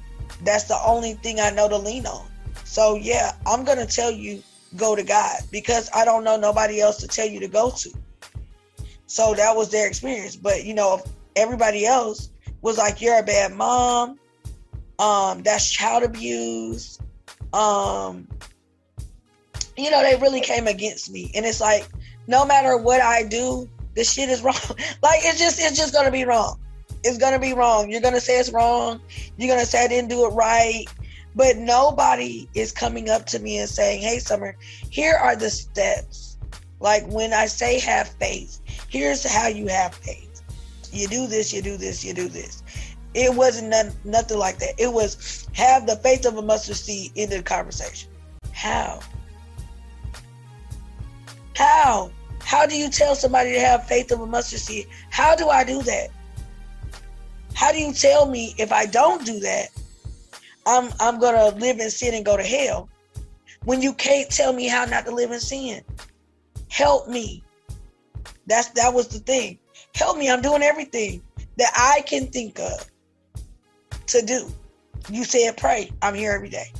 B: that's the only thing I know to lean on. So yeah, I'm going to tell you, go to God, because I don't know nobody else to tell you to go to. So that was their experience. But you know, everybody else was like, you're a bad mom. That's child abuse. You know, they really came against me. And it's like, no matter what I do, this shit is wrong. Like, it's just going to be wrong. It's going to be wrong. You're going to say it's wrong. You're going to say I didn't do it right. But nobody is coming up to me and saying, hey, Summer, here are the steps. Like when I say have faith, here's how you have faith. You do this, you do this, you do this. It wasn't nothing like that. It was have the faith of a mustard seed in the conversation. How? How do you tell somebody to have faith of a mustard seed? How do I do that? How do you tell me if I don't do that, I'm gonna live in sin and go to hell, when you can't tell me how not to live in sin? Help me. That was the thing. Help me. I'm doing everything that I can think of to do. You said pray. I'm here every day.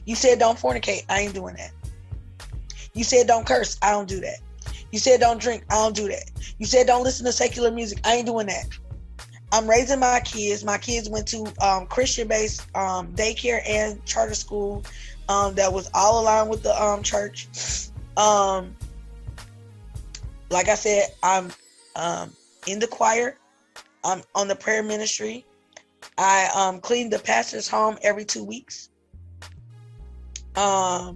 B: You said don't fornicate. I ain't doing that. You said don't curse. I don't do that. You said don't drink. I don't do that. You said don't listen to secular music. I ain't doing that. I'm raising my kids. My kids went to Christian-based daycare and charter school that was all aligned with the church. Like I said, I'm in the choir. I'm on the prayer ministry. I clean the pastor's home every 2 weeks. I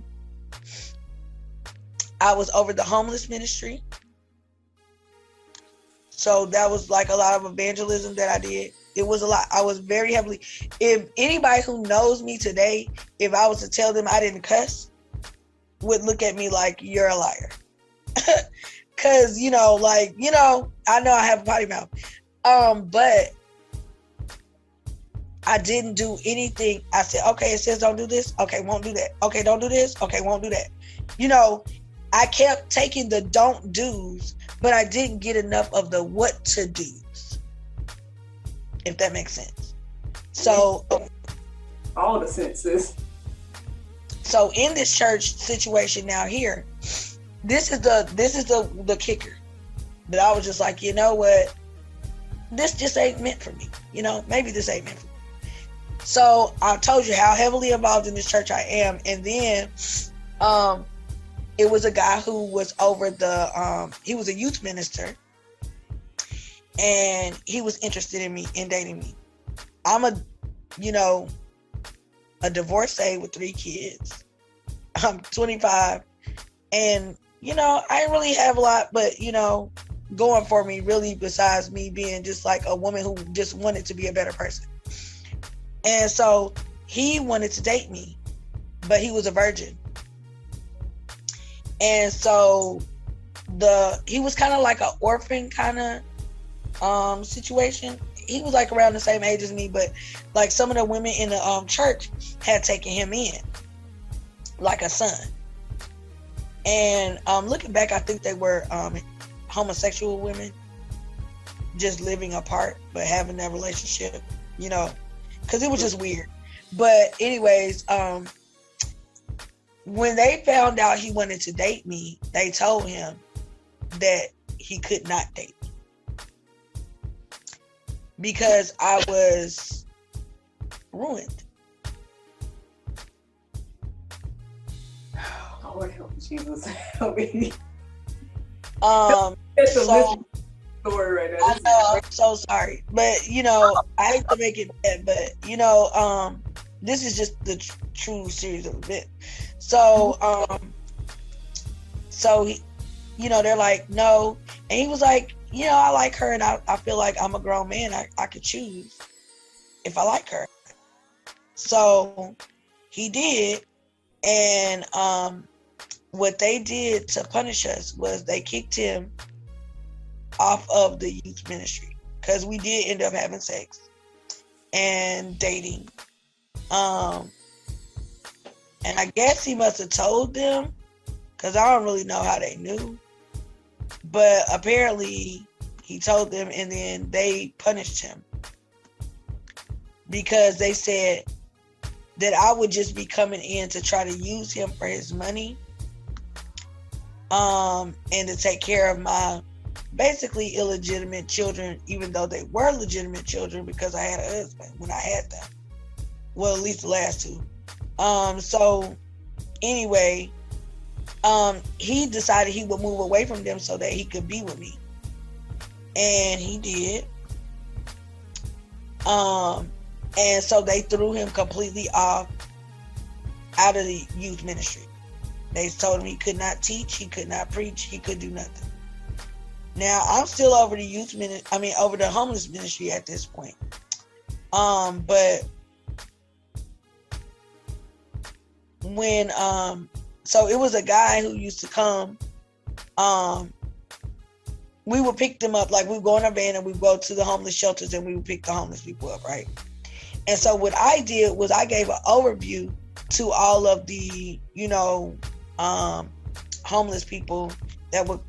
B: was over the homeless ministry. So that was like a lot of evangelism that I did. It was a lot. I was very heavily. If anybody who knows me today, if I was to tell them I didn't cuss, would look at me like, you're a liar. Cause I know I have a potty mouth. But I didn't do anything. I said, okay, it says don't do this. Okay, won't do that. Okay, don't do this. Okay, won't do that. I kept taking the don't do's, but I didn't get enough of the what to do's, if that makes sense. So
A: all the senses.
B: So in this church situation now here, this is the kicker. That I was just like, you know what? This just ain't meant for me. Maybe this ain't meant for me. So I told you how heavily involved in this church I am. And then it was a guy who was over he was a youth minister. And he was interested in me and dating me. I'm a divorcee with 3 kids. I'm 25. And, I didn't really have a lot, but, going for me really, besides me being just like a woman who just wanted to be a better person. And so he wanted to date me, but he was a virgin. And so he was kind of like an orphan kind of situation. He was like around the same age as me, but like some of the women in the church had taken him in like a son. And looking back, I think they were homosexual women just living apart but having that relationship, because it was just weird. But anyways, when they found out he wanted to date me, they told him that he could not date me because I was ruined.
A: Lord help Jesus, help me.
B: It's a
A: story right now.
B: I know, I'm so sorry, but I hate to make it bad, but this is just the true series of events. So, they're like, no, and he was like, I like her, and I feel like I'm a grown man. I could choose if I like her. So he did, and what they did to punish us was they kicked him off of the youth ministry because we did end up having sex and dating. And I guess he must have told them because I don't really know how they knew. But apparently he told them, and then they punished him because they said that I would just be coming in to try to use him for his money. And to take care of my basically illegitimate children, even though they were legitimate children because I had a husband when I had them. Well, at least the last 2. So anyway, he decided he would move away from them so that he could be with me. And he did. And so they threw him completely out of the youth ministry. They told him he could not teach, he could not preach, he could do nothing. Now I'm still over the over the homeless ministry at this point. But when so it was a guy who used to come. We would pick them up, like we would go in a van and we would go to the homeless shelters and we would pick the homeless people up, right? And so what I did was I gave an overview to all of the, homeless people that would,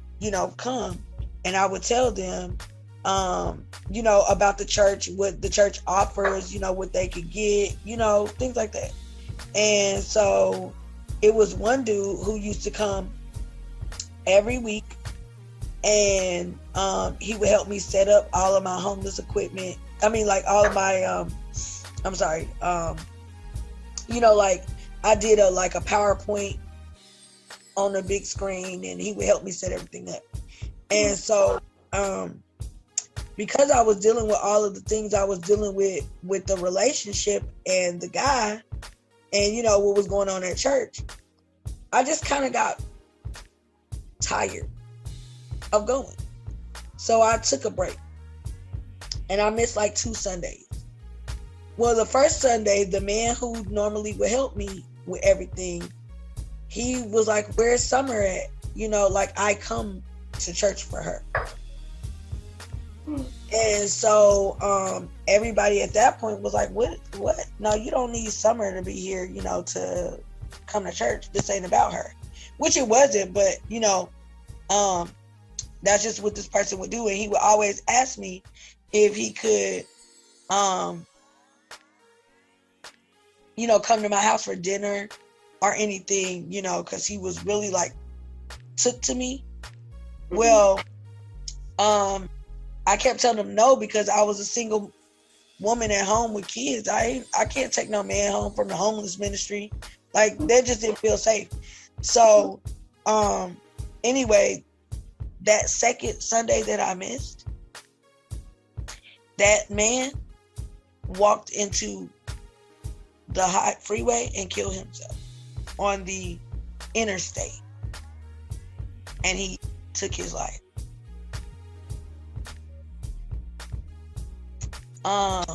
B: come, and I would tell them, about the church, what the church offers, what they could get, things like that. And so it was one dude who used to come every week, and he would help me set up all of my homeless equipment. I mean, like all of my, I'm sorry, like I did a PowerPoint on the big screen, and he would help me set everything up. And so, because I was dealing with all of the things I was dealing with the relationship and the guy, and what was going on at church, I just kind of got tired of going. So I took a break, and I missed like 2 Sundays. Well, the first Sunday, the man who normally would help me with everything, he was like, "Where's Summer at?" Like I come to church for her. And so everybody at that point was like, what? No, you don't need Summer to be here, to come to church. This ain't about her. Which it wasn't, but that's just what this person would do. And he would always ask me if he could come to my house for dinner or anything, because he was really like took to me. Well, I kept telling him no, because I was a single woman at home with kids. I can't take no man home from the homeless ministry. Like, that just didn't feel safe. So, anyway, that second Sunday that I missed, that man walked into the hot freeway and killed himself on the interstate. And he took his life.
A: Wow.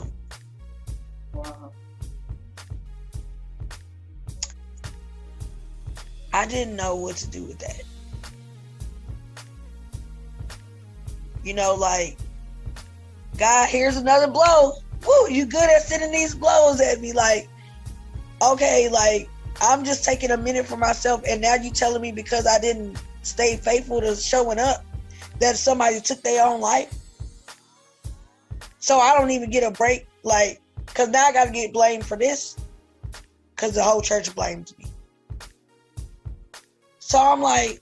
B: I didn't know what to do with that. Like, God, here's another blow. Woo, you good at sending these blows at me. Like, okay, like, I'm just taking a minute for myself, and now you telling me because I didn't stay faithful to showing up that somebody took their own life? So I don't even get a break, like, because now I got to get blamed for this because the whole church blamed me. So I'm like,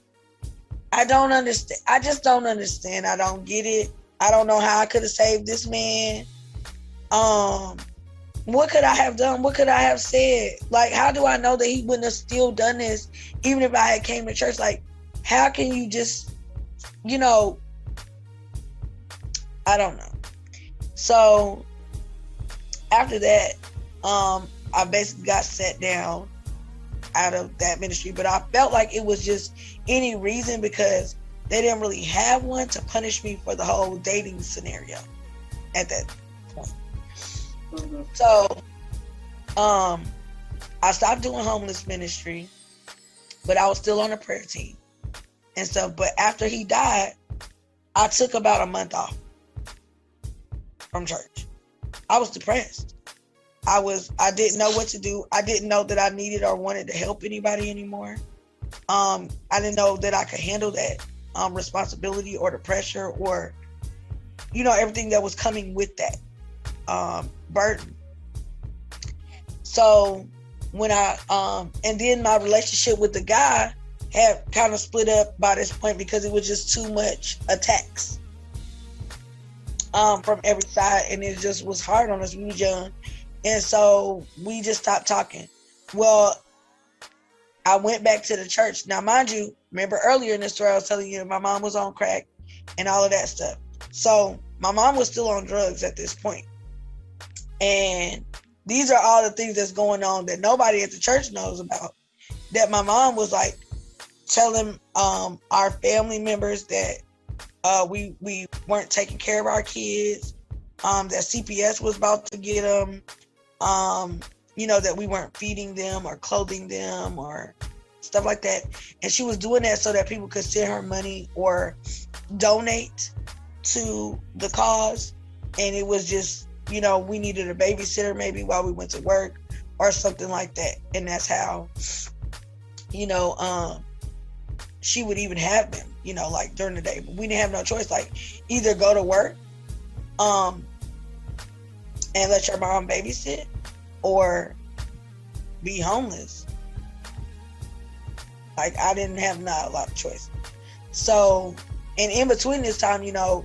B: I don't understand. I just don't understand. I don't get it. I don't know how I could have saved this man. What could I have done? What could I have said? Like, how do I know that he wouldn't have still done this even if I had came to church? Like, how can you just, I don't know. So after that, I basically got set down out of that ministry, but I felt like it was just any reason because they didn't really have one to punish me for the whole dating scenario at that point. Mm-hmm. So I stopped doing homeless ministry, but I was still on the prayer team and stuff. But after he died, I took about a month off from church. I was depressed. I didn't know what to do. I didn't know that I needed or wanted to help anybody anymore. I didn't know that I could handle that responsibility or the pressure or, everything that was coming with that burden. So when and then my relationship with the guy had kind of split up by this point because it was just too much attacks from every side, and it just was hard on us. We was young. And so we just stopped talking. Well, I went back to the church. Now, mind you, remember earlier in the story, I was telling you my mom was on crack and all of that stuff. So my mom was still on drugs at this point. And these are all the things that's going on that nobody at the church knows about. That my mom was like telling our family members that we weren't taking care of our kids, that CPS was about to get them, that we weren't feeding them or clothing them or stuff like that. And she was doing that so that people could send her money or donate to the cause. And it was just, we needed a babysitter maybe while we went to work or something like that. And that's how, she would even have them, like during the day. But we didn't have no choice, like either go to work and let your mom babysit or be homeless. Like, I didn't have not a lot of choice. So, and in between this time, my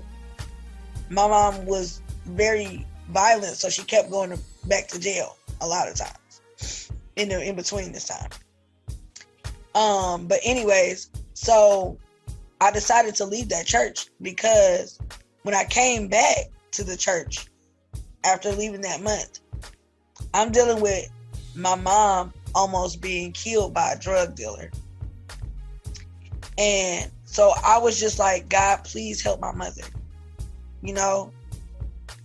B: mom was very, violent, so she kept going back to jail a lot of times in between this time. But anyways, so I decided to leave that church because when I came back to the church after leaving that month, I'm dealing with my mom almost being killed by a drug dealer. And so I was just like, God, please help my mother, you know?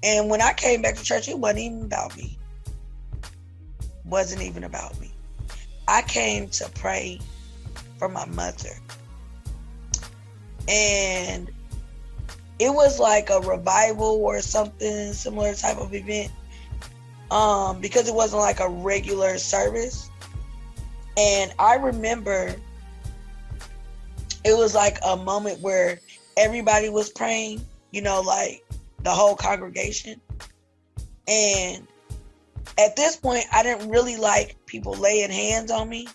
B: And when I came back to church, it wasn't even about me. Wasn't even about me. I came to pray for my mother. And it was like a revival or something similar type of event. Because it wasn't like a regular service. And I remember it was like a moment where everybody was praying, you know, like the whole congregation. And at this point, I didn't really like people laying hands on me.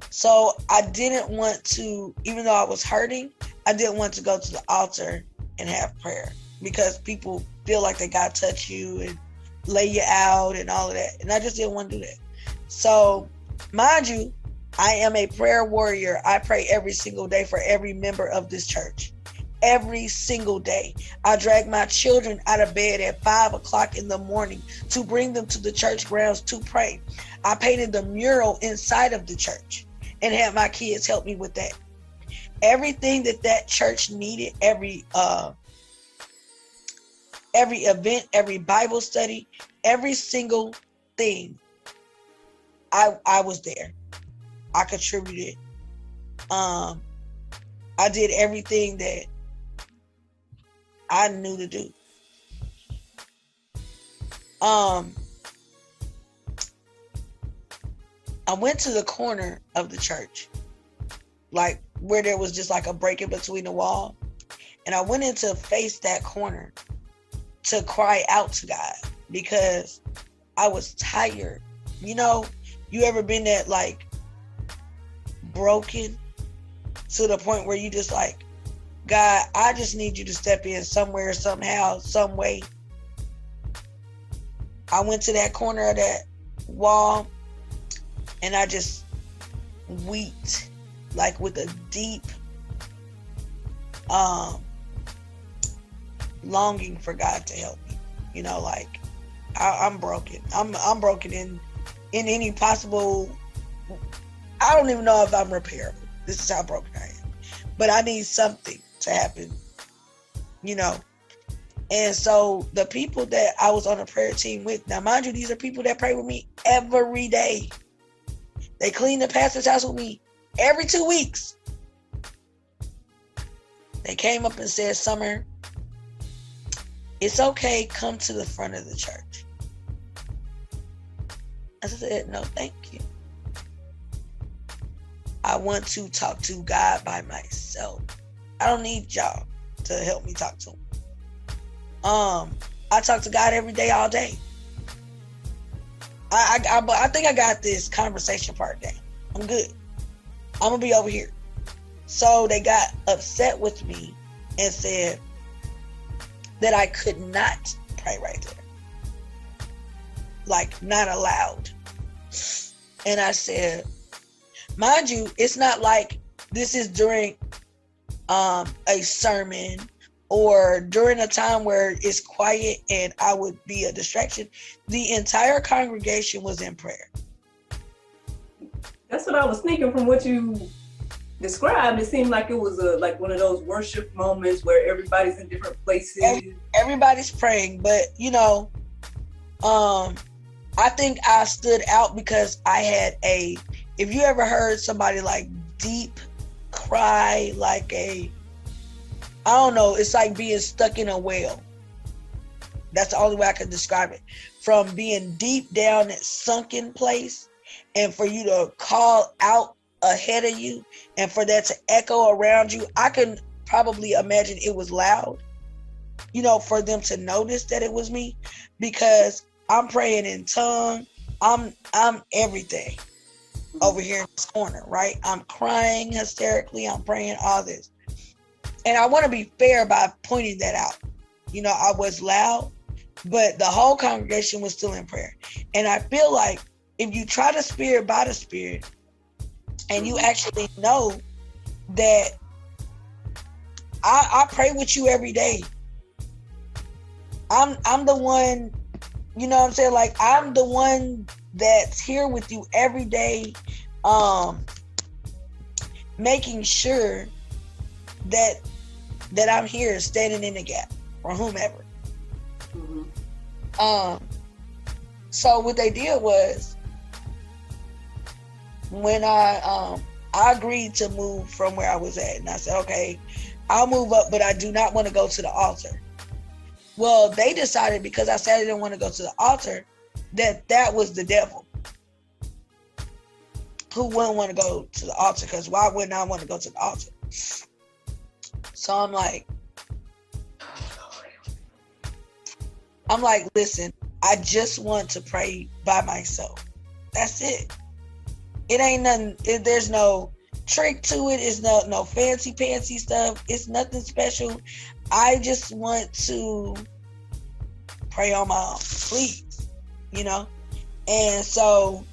B: So I didn't want to, even though I was hurting, I didn't want to go to the altar and have prayer because people feel like they got to touch you and lay you out and all of that. And I just didn't want to do that. So, mind you, I am a prayer warrior. I pray every single day for every member of this church. Every single day. I drag my children out of bed at 5 o'clock in the morning to bring them to the church grounds to pray. I painted the mural inside of the church and had my kids help me with that. Everything that church needed, every event, every Bible study, every single thing, I was there. I contributed. I did everything that I knew to do. I went to the corner of the church, like where there was just like a break in between the wall. And I went in to face that corner to cry out to God because I was tired. You know, you ever been that like broken to the point where you just like, God, I just need you to step in somewhere, somehow, some way. I went to that corner of that wall and I just wept, like with a deep longing for God to help me. You know, like I'm broken. I'm broken in any possible. I don't even know if I'm repairable. This is how broken I am. But I need something to happen, you know. And so the people that I was on a prayer team with, now mind you, these are people that pray with me every day. They clean the pastor's house with me every 2 weeks. They came up and said, Summer, it's okay, come to the front of the church. I said, no, thank you. I want to talk to God by myself. I don't need y'all to help me talk to him. I talk to God every day, all day. I think I got this conversation part down. I'm good. I'm gonna be over here. So they got upset with me and said that I could not pray right there. Like, not allowed. And I said, mind you, it's not like this is during a sermon or during a time where it's quiet and I would be a distraction. The entire congregation was in prayer.
A: That's what I was thinking from what you described. It seemed like it was like one of those worship moments where everybody's in different places.
B: Everybody's praying, but you know, I think I stood out because I had if you ever heard somebody like deep cry, like I don't know, it's like being stuck in a well. That's the only way I could describe it. From being deep down that sunken place and for you to call out ahead of you and for that to echo around you, I can probably imagine it was loud, you know, for them to notice that it was me, because I'm praying in tongue. I'm everything over here in this corner, right? I'm crying hysterically. I'm praying all this. And I want to be fair by pointing that out. You know, I was loud but the whole congregation was still in prayer. And I feel like if you try the spirit by the spirit, and you actually know that I pray with you every day. I'm the one, you know what I'm saying? Like, I'm the one that's here with you every day, making sure that I'm here standing in the gap for whomever. Mm-hmm. So what they did was, when I agreed to move from where I was at, and I said, okay, I'll move up, but I do not want to go to the altar. Well, they decided, because I said I didn't want to go to the altar, that was the devil. Who wouldn't want to go to the altar? Because why wouldn't I want to go to the altar? So I'm like, listen, I just want to pray by myself. That's it. It ain't nothing. There's no trick to it. It's no fancy pantsy stuff. It's nothing special. I just want to pray on my own, please, you know? And so,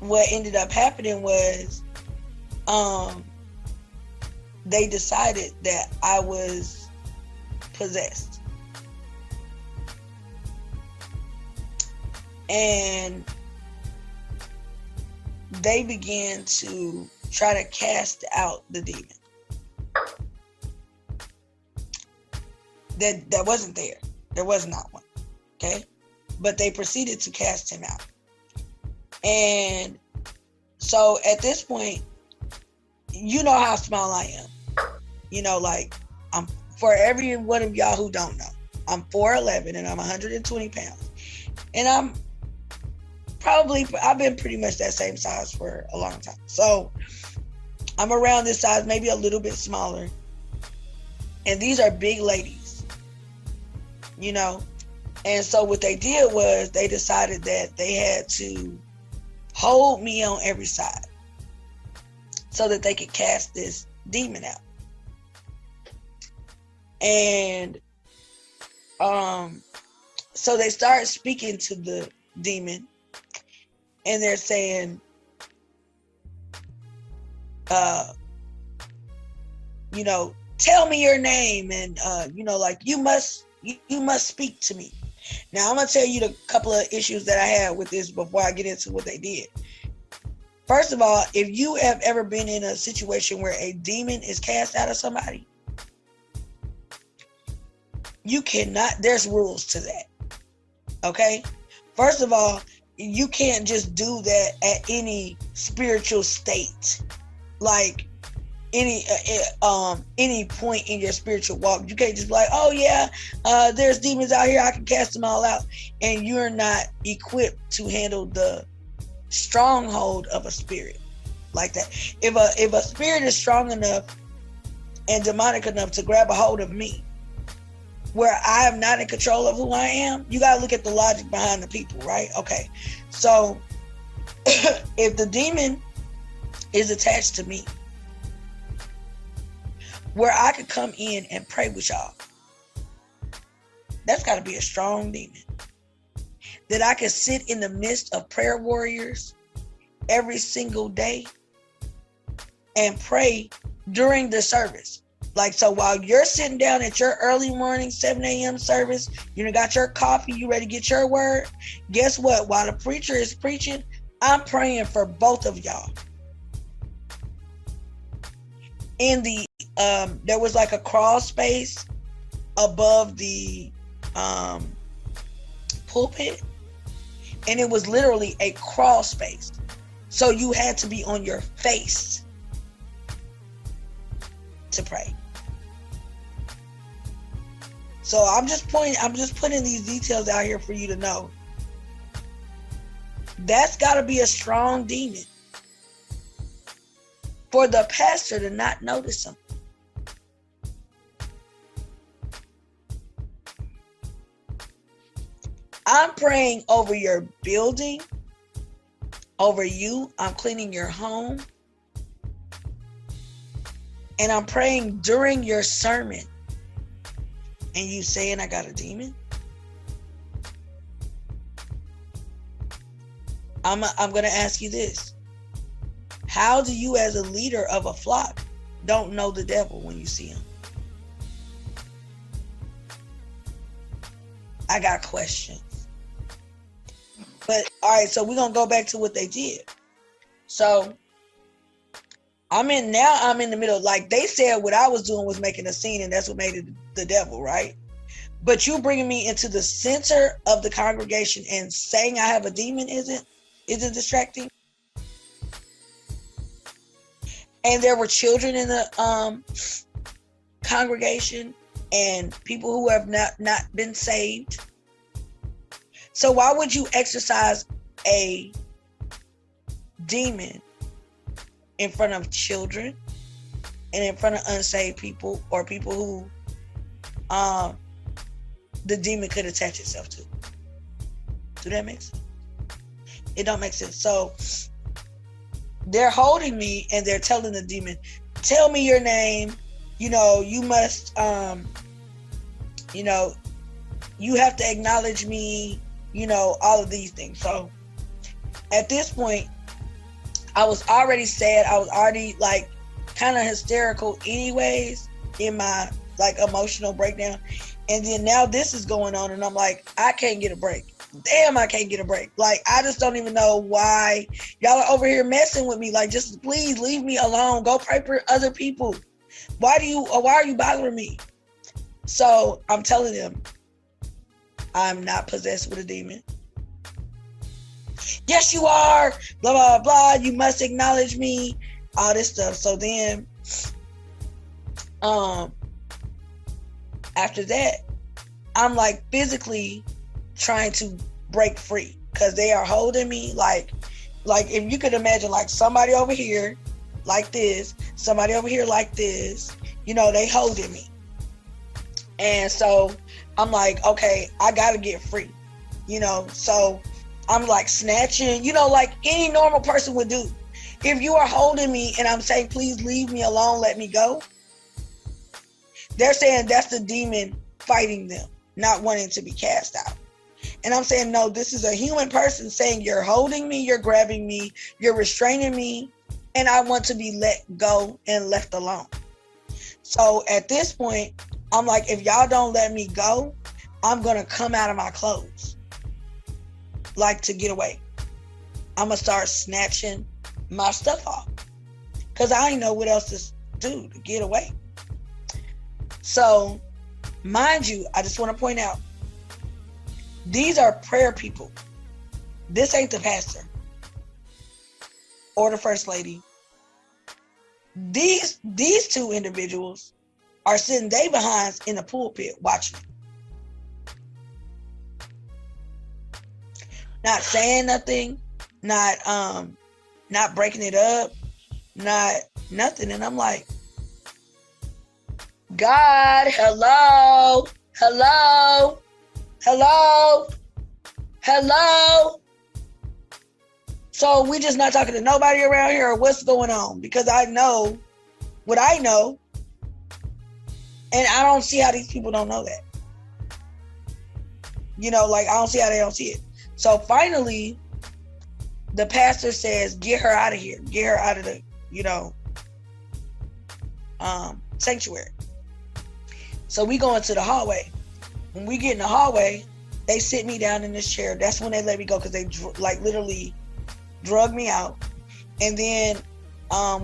B: what ended up happening was, they decided that I was possessed. And they began to try to cast out the demon. That wasn't there. There was not one. Okay? But they proceeded to cast him out. And so at this point, you know how small I am. You know, like, I'm, for every one of y'all who don't know, I'm 4'11" and I'm 120 pounds. And I've been pretty much that same size for a long time. So I'm around this size, maybe a little bit smaller. And these are big ladies, you know? And so what they did was they decided that they had to hold me on every side so that they could cast this demon out. And so they started speaking to the demon, and they're saying, you know, tell me your name, and you know, like, you must speak to me. Now I'm gonna tell you the couple of issues that I had with this before I get into what they did. First of all, if you have ever been in a situation where a demon is cast out of somebody, you cannot, there's rules to that. Okay? First of all, you can't just do that at any spiritual state. Like any point in your spiritual walk. You can't just be like, oh yeah, there's demons out here, I can cast them all out. And you're not equipped to handle the stronghold of a spirit like that. If a spirit is strong enough and demonic enough to grab a hold of me, where I am not in control of who I am, you gotta look at the logic behind the people, right? Okay, so if the demon is attached to me, where I could come in and pray with y'all, that's gotta be a strong demon. That I could sit in the midst of prayer warriors every single day and pray during the service. Like, so while you're sitting down at your early morning 7 a.m. service, you done got your coffee, you ready to get your word, guess what? While the preacher is preaching, I'm praying for both of y'all. In the, there was like a crawl space above the pulpit, and it was literally a crawl space. So you had to be on your face to pray. So I'm just putting these details out here for you to know. That's got to be a strong demon for the pastor to not notice them. I'm praying over your building, over you. I'm cleaning your home. And I'm praying during your sermon and you saying I got a demon? I'm going to ask you this. How do you, as a leader of a flock, don't know the devil when you see him? I got questions. But all right, so we're going to go back to what they did. So I'm in the middle. Like they said, what I was doing was making a scene, and that's what made it the devil, right? But you bringing me into the center of the congregation and saying I have a demon isn't distracting. And there were children in the congregation and people who have not been saved. So why would you exercise a demon in front of children and in front of unsaved people or people who the demon could attach itself to? Do that make sense? It don't make sense. So they're holding me and they're telling the demon, tell me your name. You know, you must, you know, you have to acknowledge me, you know, all of these things. So at this point, I was already sad. I was already like kind of hysterical anyways in my like emotional breakdown. And then now this is going on and I'm like, I can't get a break. Damn, I can't get a break. Like, I just don't even know why y'all are over here messing with me. Like, just please leave me alone. Go pray for other people. Why are you bothering me? So I'm telling them, I'm not possessed with a demon. Yes, you are. Blah, blah, blah. You must acknowledge me. All this stuff. So then, after that, I'm like physically trying to break free because they are holding me like if you could imagine like somebody over here like this, somebody over here like this, you know, they holding me. And so I'm like, okay, I gotta get free, you know. So I'm like snatching, you know, like any normal person would do. If you are holding me and I'm saying, please leave me alone, let me go, they're saying that's the demon fighting them, not wanting to be cast out. And I'm saying, no, this is a human person saying you're holding me, you're grabbing me, you're restraining me, and I want to be let go and left alone. So at this point, I'm like, if y'all don't let me go, I'm going to come out of my clothes, like to get away. I'm going to start snatching my stuff off because I ain't know what else to do to get away. So, mind you, I just want to point out, these are prayer people. This ain't the pastor or the first lady. These two individuals are sitting they behinds in the pulpit watching. Not saying nothing, not breaking it up, not nothing. And I'm like, God, hello. So we just not talking to nobody around here, or what's going on? Because I know what I know, and I don't see how these people don't know that. You know, like I don't see how they don't see it. So finally, the pastor says, get her out of here. Get her out of the, you know, sanctuary. So we go into the hallway. When we get in the hallway, they sit me down in this chair. That's when they let me go because they like literally drug me out. And then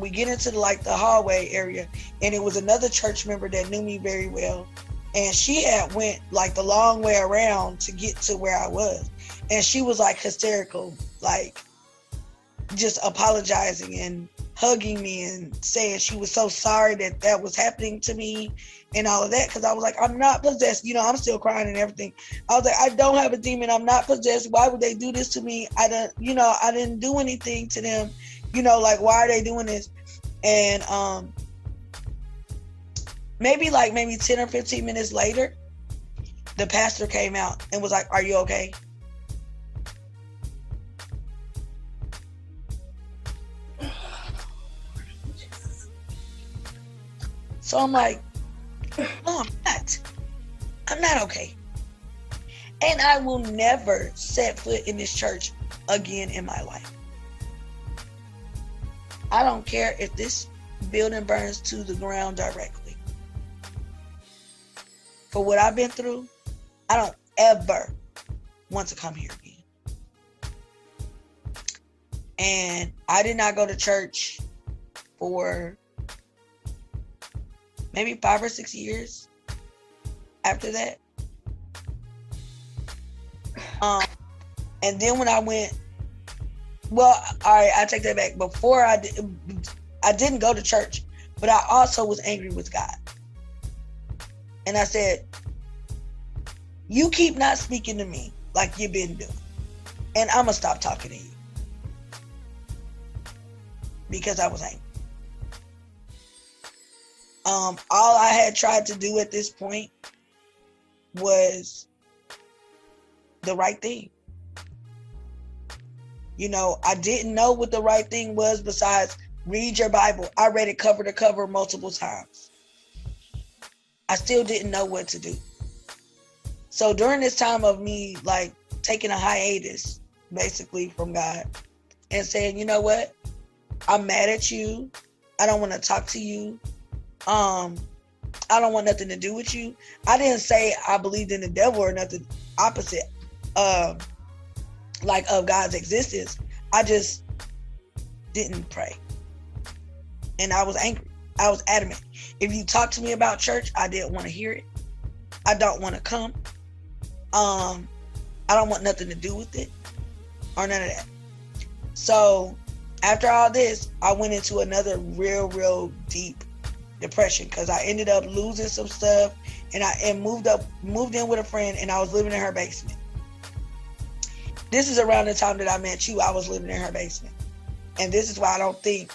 B: we get into the hallway area, and it was another church member that knew me very well. And she had went like the long way around to get to where I was. And she was like hysterical, like just apologizing and hugging me and saying she was so sorry that was happening to me and all of that. Because I was like, I'm not possessed. You know, I'm still crying and everything. I was like, I don't have a demon. I'm not possessed. Why would they do this to me? I didn't do anything to them. You know, like, why are they doing this? And maybe 10 or 15 minutes later, the pastor came out and was like, are you okay? So I'm like, no, I'm not. I'm not okay. And I will never set foot in this church again in my life. I don't care if this building burns to the ground directly. For what I've been through, I don't ever want to come here again. And I did not go to church for maybe 5 or 6 years after that. And then when I went, well, all right, I take that back. Before I didn't go to church, but I also was angry with God. And I said, you keep not speaking to me like you've been doing, and I'm gonna stop talking to you. Because I was angry. All I had tried to do at this point was the right thing. You know, I didn't know what the right thing was besides read your Bible. I read it cover to cover multiple times. I still didn't know what to do. So during this time of me like taking a hiatus basically from God and saying, you know what? I'm mad at you. I don't want to talk to you. I don't want nothing to do with you. I didn't say I believed in the devil or nothing opposite like of God's existence. I just didn't pray. And I was angry. I was adamant. If you talk to me about church, I didn't want to hear it. I don't want to come. I don't want nothing to do with it or none of that. So after all this, I went into another real deep depression because I ended up losing some stuff, and I moved in with a friend, and I was living in her basement. This is around the time that I met you. I was living in her basement. And this is why I don't think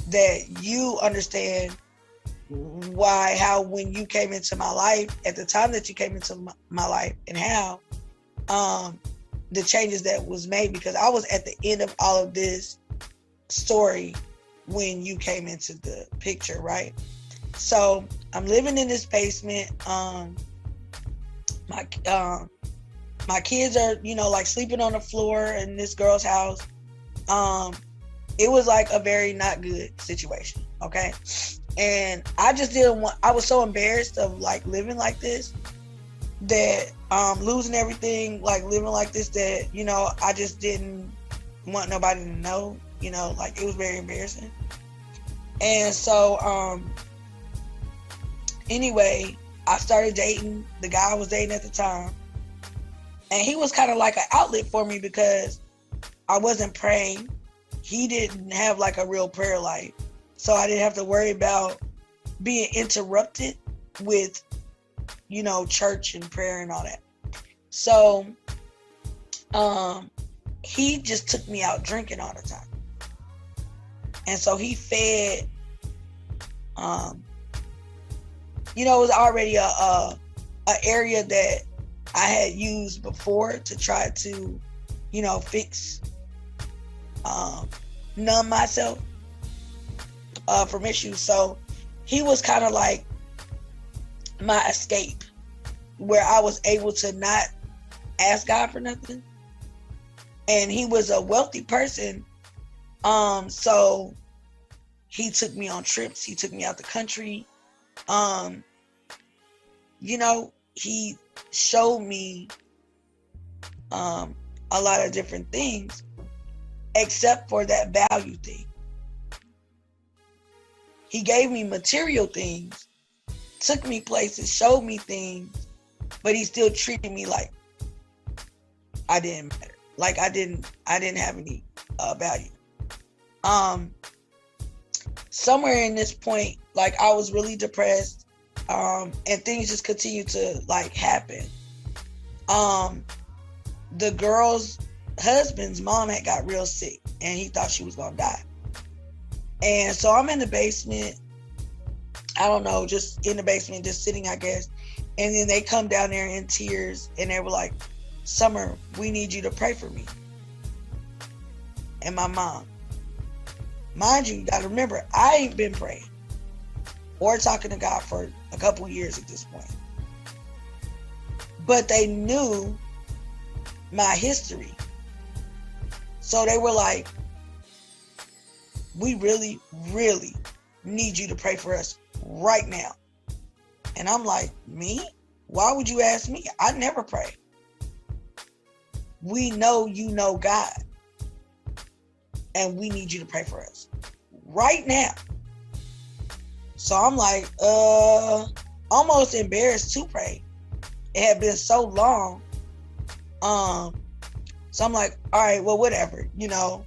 B: that you understand how when you came into my life, at the time that you came into my life, and how the changes that was made, because I was at the end of all of this story when you came into the picture, right? So I'm living in this basement. My kids are, like sleeping on the floor in this girl's house. It was like a very not good situation. Okay. And I just I was so embarrassed of like living like this, that losing everything, like living like this, that, I just didn't want nobody to know, like it was very embarrassing. And so, anyway, I started dating the guy I was dating at the time. And he was kind of like an outlet for me because I wasn't praying. He didn't have like a real prayer life. So I didn't have to worry about being interrupted with, church and prayer and all that. So, he just took me out drinking all the time. And so he fed, it was already a area that I had used before to try to, fix, numb myself from issues. So he was kind of like my escape, where I was able to not ask God for nothing. And he was a wealthy person. So he took me on trips. He took me out the country. He showed me a lot of different things, except for that value thing. He gave me material things, took me places, showed me things, but he still treated me like I didn't matter. Like I didn't have any value. Somewhere in this point, like I was really depressed. And things just continued to like happen. The girl's husband's mom had got real sick, and he thought she was gonna die. And so I'm in the basement, I don't know, just in the basement, just sitting, I guess. And then they come down there in tears, and they were like, Summer, we need you to pray for me and my mom. Mind you gotta remember, I ain't been praying or talking to God for a couple years at this point. but they knew my history. So they were like, we really, really need you to pray for us right now. And I'm like, me? Why would you ask me? I never pray. We know you know God. And we need you to pray for us right now. So I'm like, almost embarrassed to pray. It had been so long. So I'm like, all right, well, whatever, you know,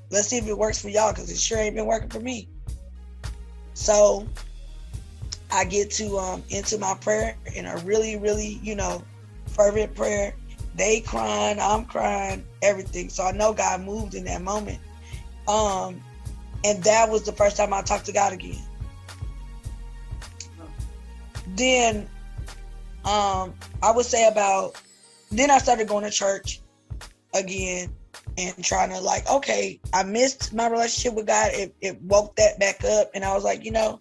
B: let's see if it works for y'all, because it sure ain't been working for me. So I get to into my prayer in a really, really, you know, fervent prayer. They crying, I'm crying, everything. So I know God moved in that moment. And that was the first time I talked to God again. Then I would say then I started going to church again and trying to like, okay, I missed my relationship with God. It woke that back up. And I was like, you know,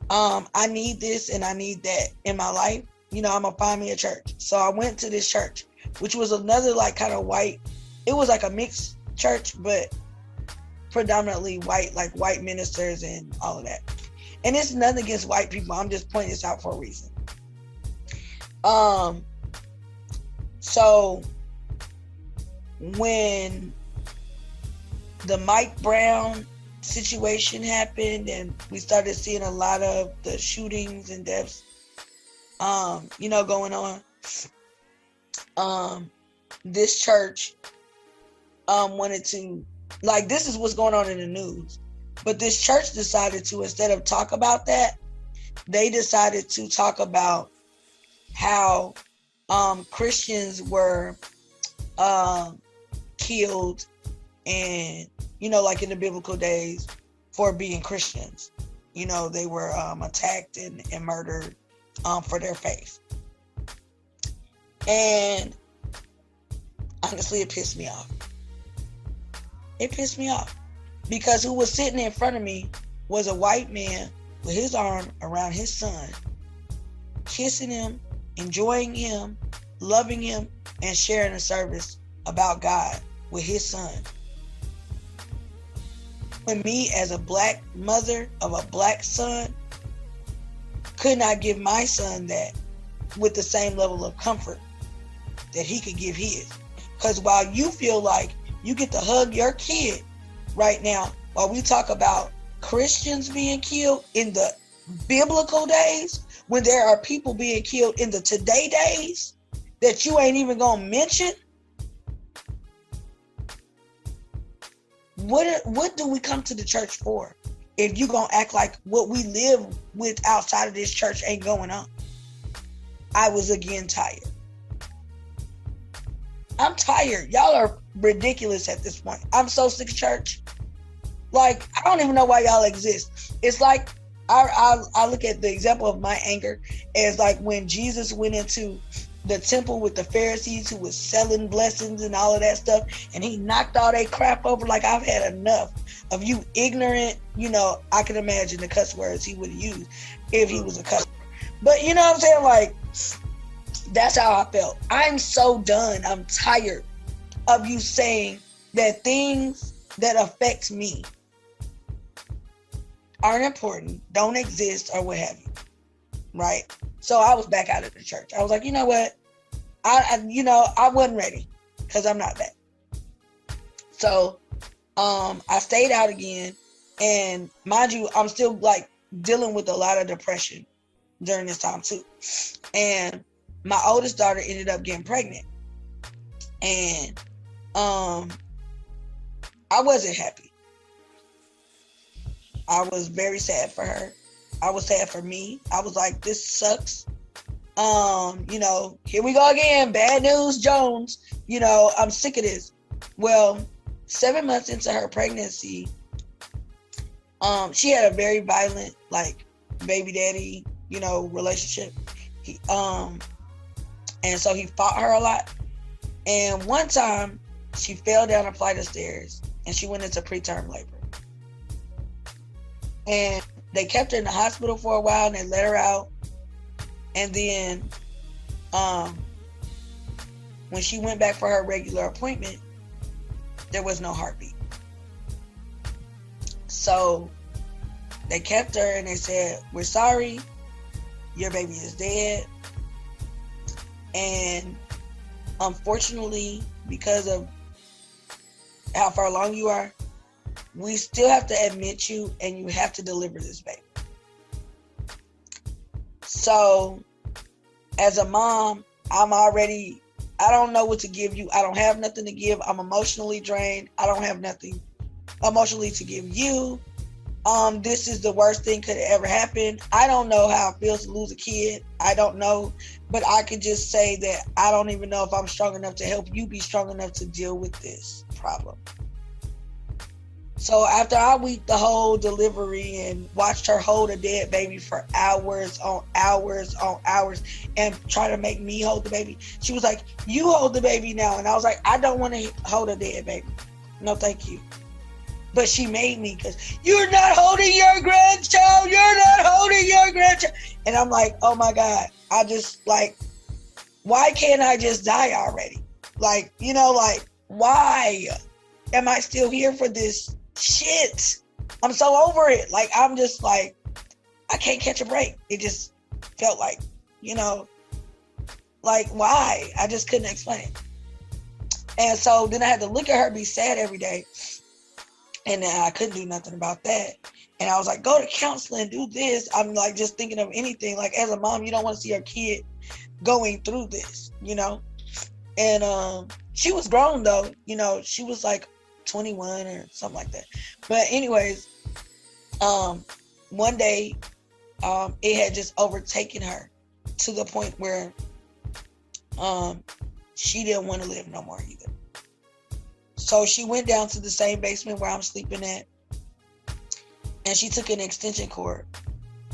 B: I need this and I need that in my life. You know, I'm gonna find me a church. So I went to this church, which was another like kind of white. It was like a mixed church, but predominantly white, like white ministers and all of that. And it's nothing against white people. I'm just pointing this out for a reason. So when the Mike Brown situation happened and we started seeing a lot of the shootings and deaths, you know, going on, this church wanted to, like, this is what's going on in the news, but this church decided to, instead of talk about that, they decided to talk about how Christians were killed, and, you know, like in the biblical days, for being Christians. You know, they were attacked and murdered for their faith. And honestly, it pissed me off. It pissed me off because who was sitting in front of me was a white man with his arm around his son, kissing him, enjoying him, loving him, and sharing a service about God with his son. When me, as a black mother of a black son, could not give my son that with the same level of comfort that he could give his. Because while you feel like you get to hug your kid right now, while we talk about Christians being killed in the biblical days, when there are people being killed in the today days that you ain't even gonna mention, what do we come to the church for if you gonna act like what we live with outside of this church ain't going on? I was again tired. I'm tired. Y'all are ridiculous at this point. I'm so sick of church. Like, I don't even know why y'all exist. It's like, I look at the example of my anger as like when Jesus went into the temple with the Pharisees who was selling blessings and all of that stuff, and he knocked all that crap over. Like, I've had enough of you ignorant, you know. I can imagine the cuss words he would use if he was a customer. But you know what I'm saying? Like, that's how I felt. I'm so done. I'm tired of you saying that things that affect me aren't important, don't exist, or what have you, right? So I was back out of the church. I was like, you know what? I wasn't ready because I'm not that. So I stayed out again, and mind you, I'm still like dealing with a lot of depression during this time too. And my oldest daughter ended up getting pregnant, and I wasn't happy. I was very sad for her. I was sad for me. I was like, this sucks. You know, here we go again. Bad news, Jones. You know, I'm sick of this. Well, 7 months into her pregnancy, she had a very violent, like, baby daddy, you know, relationship. And so he fought her a lot. And one time she fell down a flight of stairs and she went into preterm labor. And they kept her in the hospital for a while and they let her out. And then When she went back for her regular appointment, there was no heartbeat. So they kept her and they said, "We're sorry, your baby is dead." And unfortunately, because of how far along you are, we still have to admit you and you have to deliver this baby. So as a mom, I don't know what to give you. I don't have nothing to give. I'm emotionally drained. I don't have nothing emotionally to give you. This is the worst thing could ever happen. I don't know how it feels to lose a kid. I don't know. But I could just say that I don't even know if I'm strong enough to help you be strong enough to deal with this problem. So after I weeped the whole delivery and watched her hold a dead baby for hours on hours on hours and try to make me hold the baby, she was like, "You hold the baby now." And I was like, "I don't want to hold a dead baby. No, thank you." But she made me, because "You're not holding your grandchild. You're not holding your grandchild." And I'm like, oh my God. I just like, why can't I just die already? Like, like, why am I still here for this shit? I'm so over it. Like, I'm just like, I can't catch a break. It just felt like, like, why? I just couldn't explain it. And so then I had to look at her be sad every day. And then I couldn't do nothing about that. And I was like, go to counseling, do this. I'm like just thinking of anything. Like, as a mom, you don't want to see your kid going through this, And she was grown though. She was like 21 or something like that. But anyways, one day, it had just overtaken her to the point where she didn't want to live no more either. So she went down to the same basement where I'm sleeping at, and she took an extension cord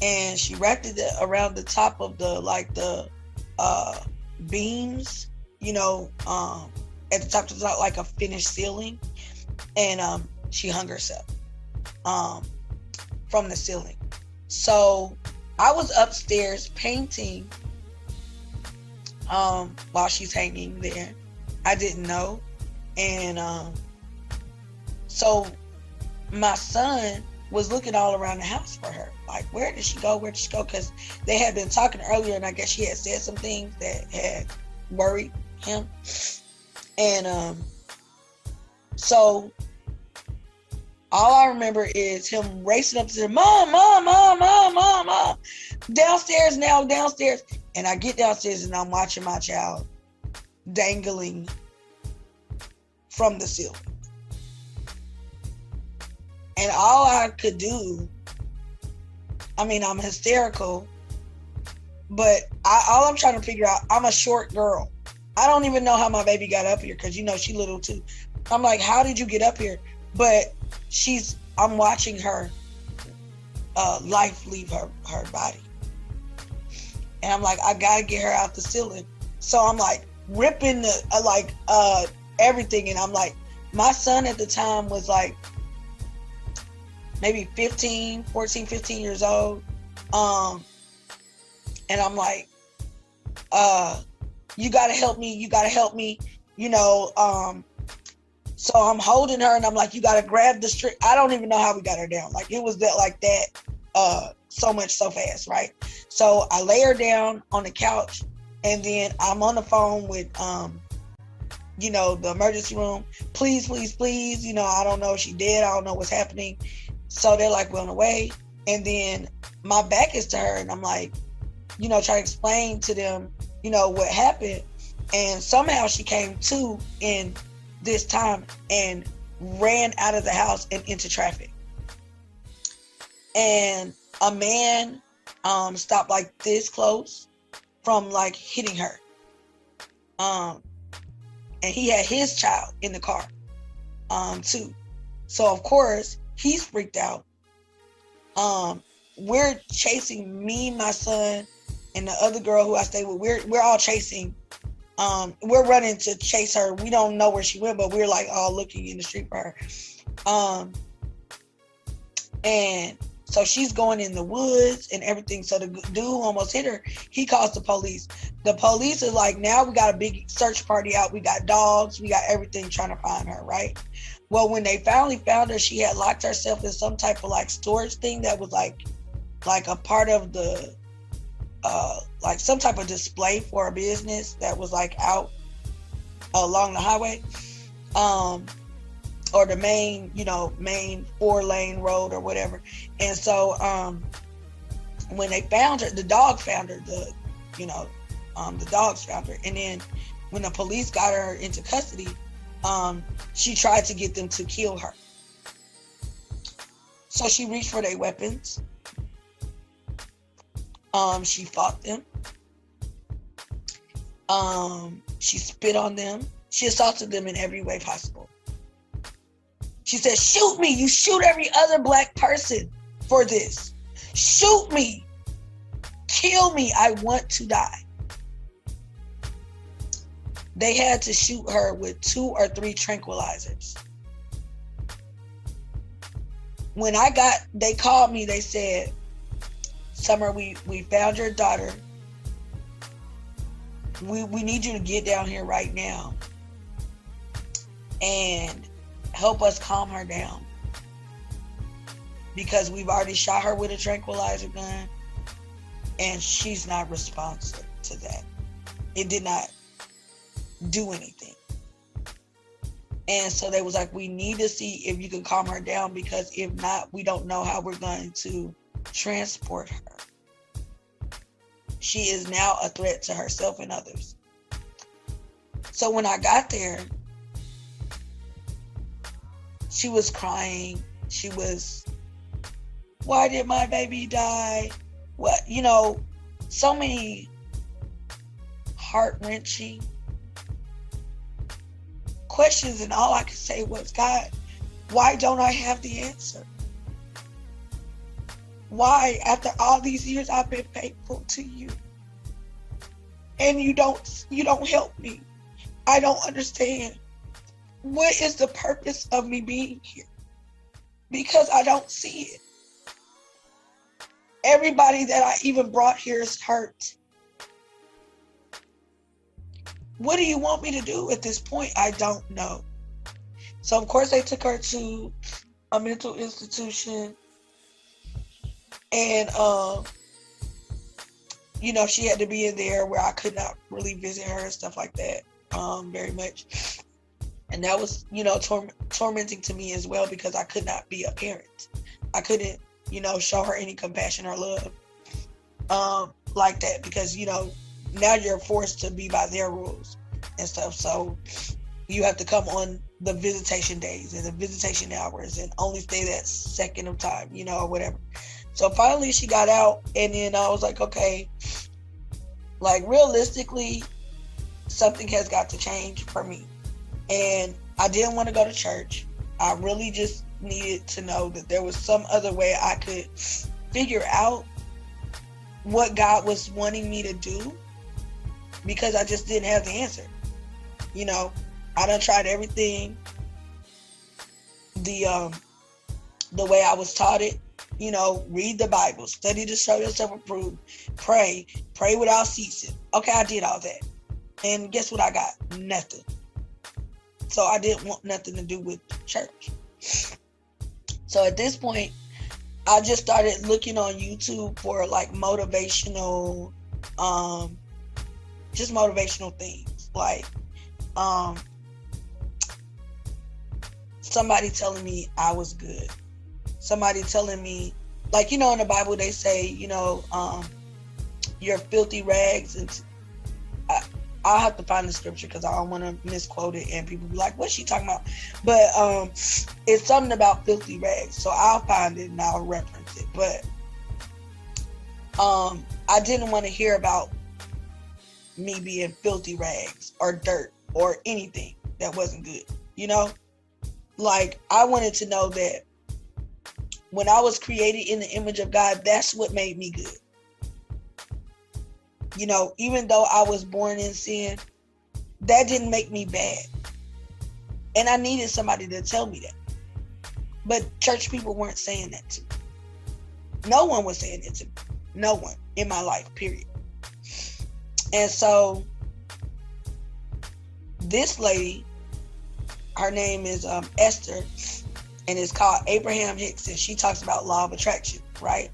B: and she wrapped it around the top of the beams, at the top of like a finished ceiling, and she hung herself from the ceiling. So I was upstairs painting while she's hanging there. I didn't know. And so my son was looking all around the house for her. Like, where did she go? Where did she go? Because they had been talking earlier, and I guess she had said some things that had worried him. And so all I remember is him racing up to her, "Mom, mom, mom, mom, mom, mom. Downstairs now, downstairs." And I get downstairs and I'm watching my child dangling from the ceiling. And all I could do, I'm hysterical, but all I'm trying to figure out, I'm a short girl. I don't even know how my baby got up here, because she little too. I'm like, how did you get up here? But I'm watching her life leave her body. And I'm like, I gotta get her out the ceiling. So I'm like ripping everything. And I'm like, my son at the time was like maybe 14, 15 years old. And I'm like, you gotta help me. You gotta help me. So I'm holding her and I'm like, you gotta grab the string. I don't even know how we got her down. Like, it was that so much so fast, right? So I lay her down on the couch, and then I'm on the phone with the emergency room. Please, please, please. I don't know if she dead. I don't know what's happening. So they're like, we're on the way. And then my back is to her, and I'm like, trying to explain to them, what happened. And somehow she came to in this time and ran out of the house and into traffic. And a man stopped like this close from like hitting her. And he had his child in the car too. So of course he's freaked out. We're chasing, me, my son, and the other girl who I stayed with. We're all chasing. We're running to chase her. We don't know where she went, but we're like all looking in the street for her. And so she's going in the woods and everything. So the dude who almost hit her, he calls the police. The police is like, now we got a big search party out. We got dogs. We got everything trying to find her, right? Well, when they finally found her, she had locked herself in some type of like storage thing that was like a part of the, like some type of display for a business that was like out along the highway, or the main 4-lane road or whatever. And so when they found her, the dog found her, the dogs found her. And then when the police got her into custody, she tried to get them to kill her. So she reached for their weapons. She fought them. She spit on them. She assaulted them in every way possible. She said, shoot me. You shoot every other black person for this. Shoot me. Kill me. I want to die. They had to shoot her with 2 or 3 tranquilizers. When they called me, they said, Summer, we found your daughter. We need you to get down here right now and help us calm her down, because we've already shot her with a tranquilizer gun and she's not responsive to that. It did not do anything. And so they was like, we need to see if you can calm her down, because if not, we don't know how we're going to transport her. She is now a threat to herself and others. So when I got there, she was crying. She was, why did my baby die? What, so many heart-wrenching questions, and all I could say was, God, why don't I have the answer? Why, after all these years, I've been faithful to you, and you don't help me? I don't understand. What is the purpose of me being here? Because I don't see it. Everybody that I even brought here is hurt. What do you want me to do at this point? I don't know. So of course they took her to a mental institution, and she had to be in there where I could not really visit her and stuff like that very much. And that was, tormenting to me as well, because I could not be a parent. I couldn't, show her any compassion or love like that, because, now you're forced to be by their rules and stuff. So you have to come on the visitation days and the visitation hours and only stay that second of time, or whatever. So finally she got out, and then I was like, okay, like realistically, something has got to change for me. And I didn't want to go to church. I really just needed to know that there was some other way I could figure out what God was wanting me to do, because I just didn't have the answer. I done tried everything the way I was taught it. Read the Bible, study to show yourself approved, pray without ceasing. Okay, I did all that. And guess what I got? Nothing. So I didn't want nothing to do with church. So at this point, I just started looking on YouTube for like motivational, just motivational things. Like somebody telling me I was good. Somebody telling me, like, in the Bible they say, you're filthy rags. And I'll have to find the scripture because I don't want to misquote it and people be like, what's she talking about? But it's something about filthy rags. So I'll find it and I'll reference it. But I didn't want to hear about me being filthy rags or dirt or anything that wasn't good. Like, I wanted to know that when I was created in the image of God, that's what made me good. Even though I was born in sin, that didn't make me bad. And I needed somebody to tell me that. But church people weren't saying that to me. No one was saying it to me. No one in my life, period. And so this lady, her name is Esther, and it's called Abraham Hicks, and she talks about law of attraction, right?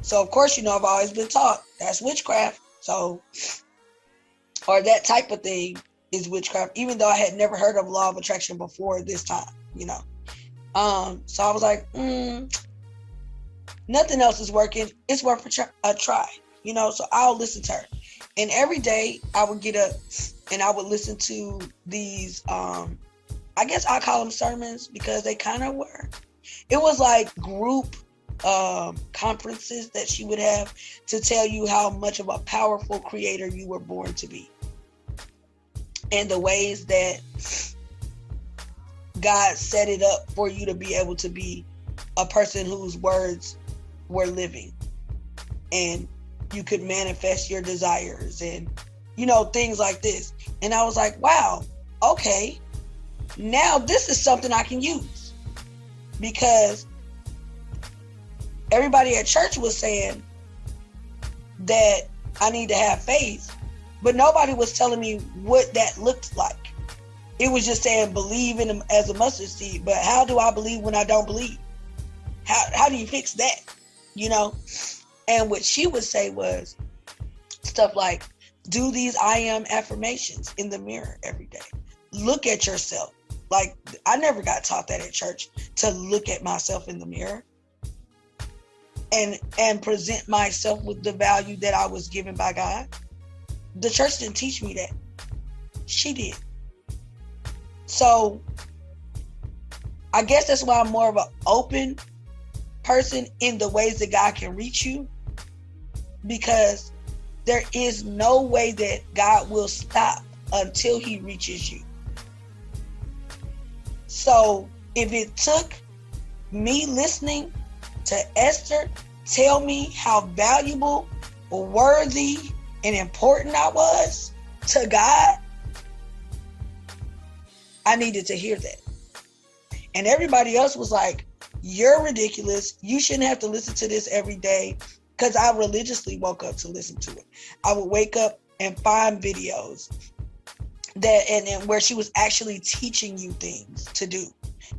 B: So of course, you know, I've always been taught that's witchcraft. So, or that type of thing is witchcraft, even though I had never heard of law of attraction before this time, you know. So I was like, nothing else is working. It's worth a try, you know, so I'll listen to her. And every day I would get up and I would listen to these, I guess I call them sermons because they kind of were. It was like group conferences that she would have to tell you how much of a powerful creator you were born to be. And the ways that God set it up for you to be able to be a person whose words were living. And you could manifest your desires and, you know, things like this. And I was like, wow, okay, now this is something I can use. Because everybody at church was saying that I need to have faith, but nobody was telling me what that looked like. It was just saying believe in him as a mustard seed. But how do I believe when I don't believe? How do you fix that? You know? And what she would say was stuff like, do these I am affirmations in the mirror every day. Look at yourself. Like, I never got taught that at church, to look at myself in the mirror and present myself with the value that I was given by God. The church didn't teach me that. She did. So I guess that's why I'm more of an open person in the ways that God can reach you, because there is no way that God will stop until he reaches you. So if it took me listening to Esther tell me how valuable, worthy, and important I was to God, I needed to hear that. And everybody else was like, you're ridiculous. You shouldn't have to listen to this every day. Because I religiously woke up to listen to it. I would wake up and find videos that and where she was actually teaching you things to do.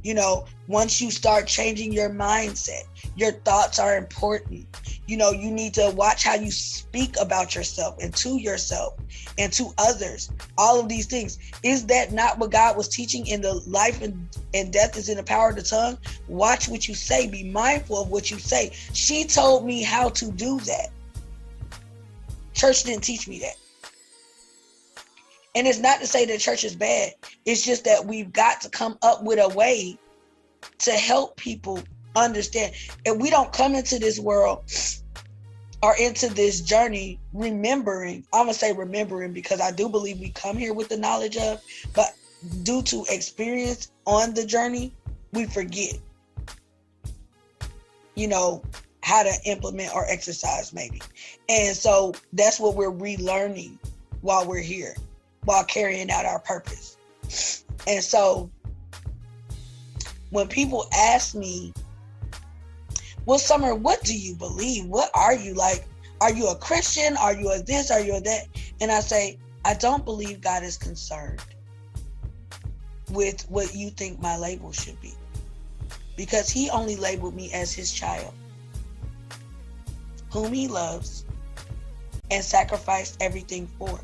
B: You know, once you start changing your mindset, your thoughts are important. You know, you need to watch how you speak about yourself and to others. All of these things. Is that not what God was teaching in the life and death is in the power of the tongue? Watch what you say. Be mindful of what you say. She told me how to do that. Church didn't teach me that. And it's not to say that church is bad. It's just that we've got to come up with a way to help people understand. And we don't come into this world or into this journey remembering. I'm going to say remembering because I do believe we come here with the knowledge of, but due to experience on the journey, we forget, you know, how to implement or exercise maybe. And so that's what we're relearning while we're here, while carrying out our purpose. And so when people ask me, well, Summer, what do you believe? What are you like? Are you a Christian? Are you a this? Are you a that? And I say, I don't believe God is concerned with what you think my label should be, because he only labeled me as his child, whom he loves and sacrificed everything for.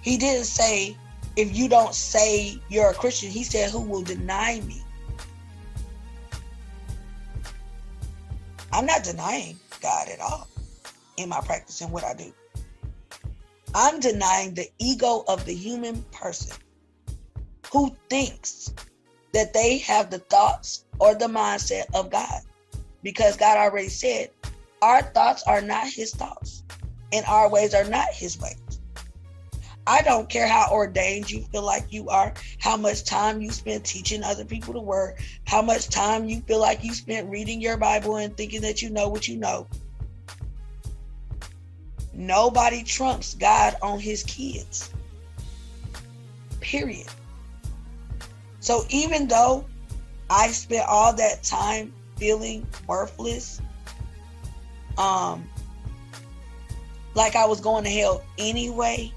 B: He didn't say, if you don't say you're a Christian, he said, who will deny me? I'm not denying God at all in my practice and what I do. I'm denying the ego of the human person who thinks that they have the thoughts or the mindset of God. Because God already said, our thoughts are not his thoughts and our ways are not his ways. I don't care how ordained you feel like you are, how much time you spend teaching other people the word, how much time you feel like you spent reading your Bible and thinking that you know what you know. Nobody trumps God on his kids. Period. So even though I spent all that time feeling worthless, like I was going to hell anyway,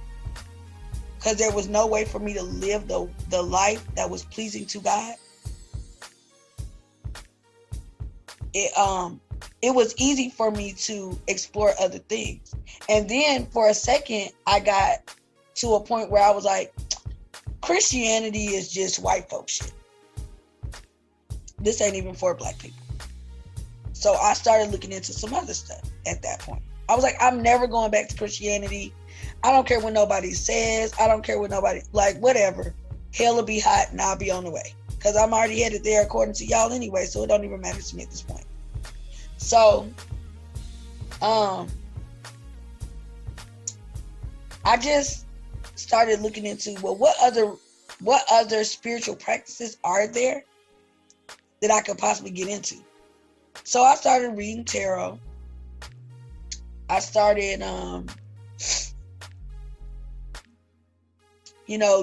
B: because there was no way for me to live the life that was pleasing to God. It was easy for me to explore other things. And then for a second, I got to a point where I was like, Christianity is just white folk shit. This ain't even for black people. So I started looking into some other stuff at that point. I was like, I'm never going back to Christianity. I don't care what nobody says. I don't care what nobody, like, whatever. Hell will be hot and I'll be on the way. Because I'm already headed there according to y'all anyway, so it don't even matter to me at this point. So, I just started looking into, well, what other spiritual practices are there that I could possibly get into? So I started reading tarot. I started,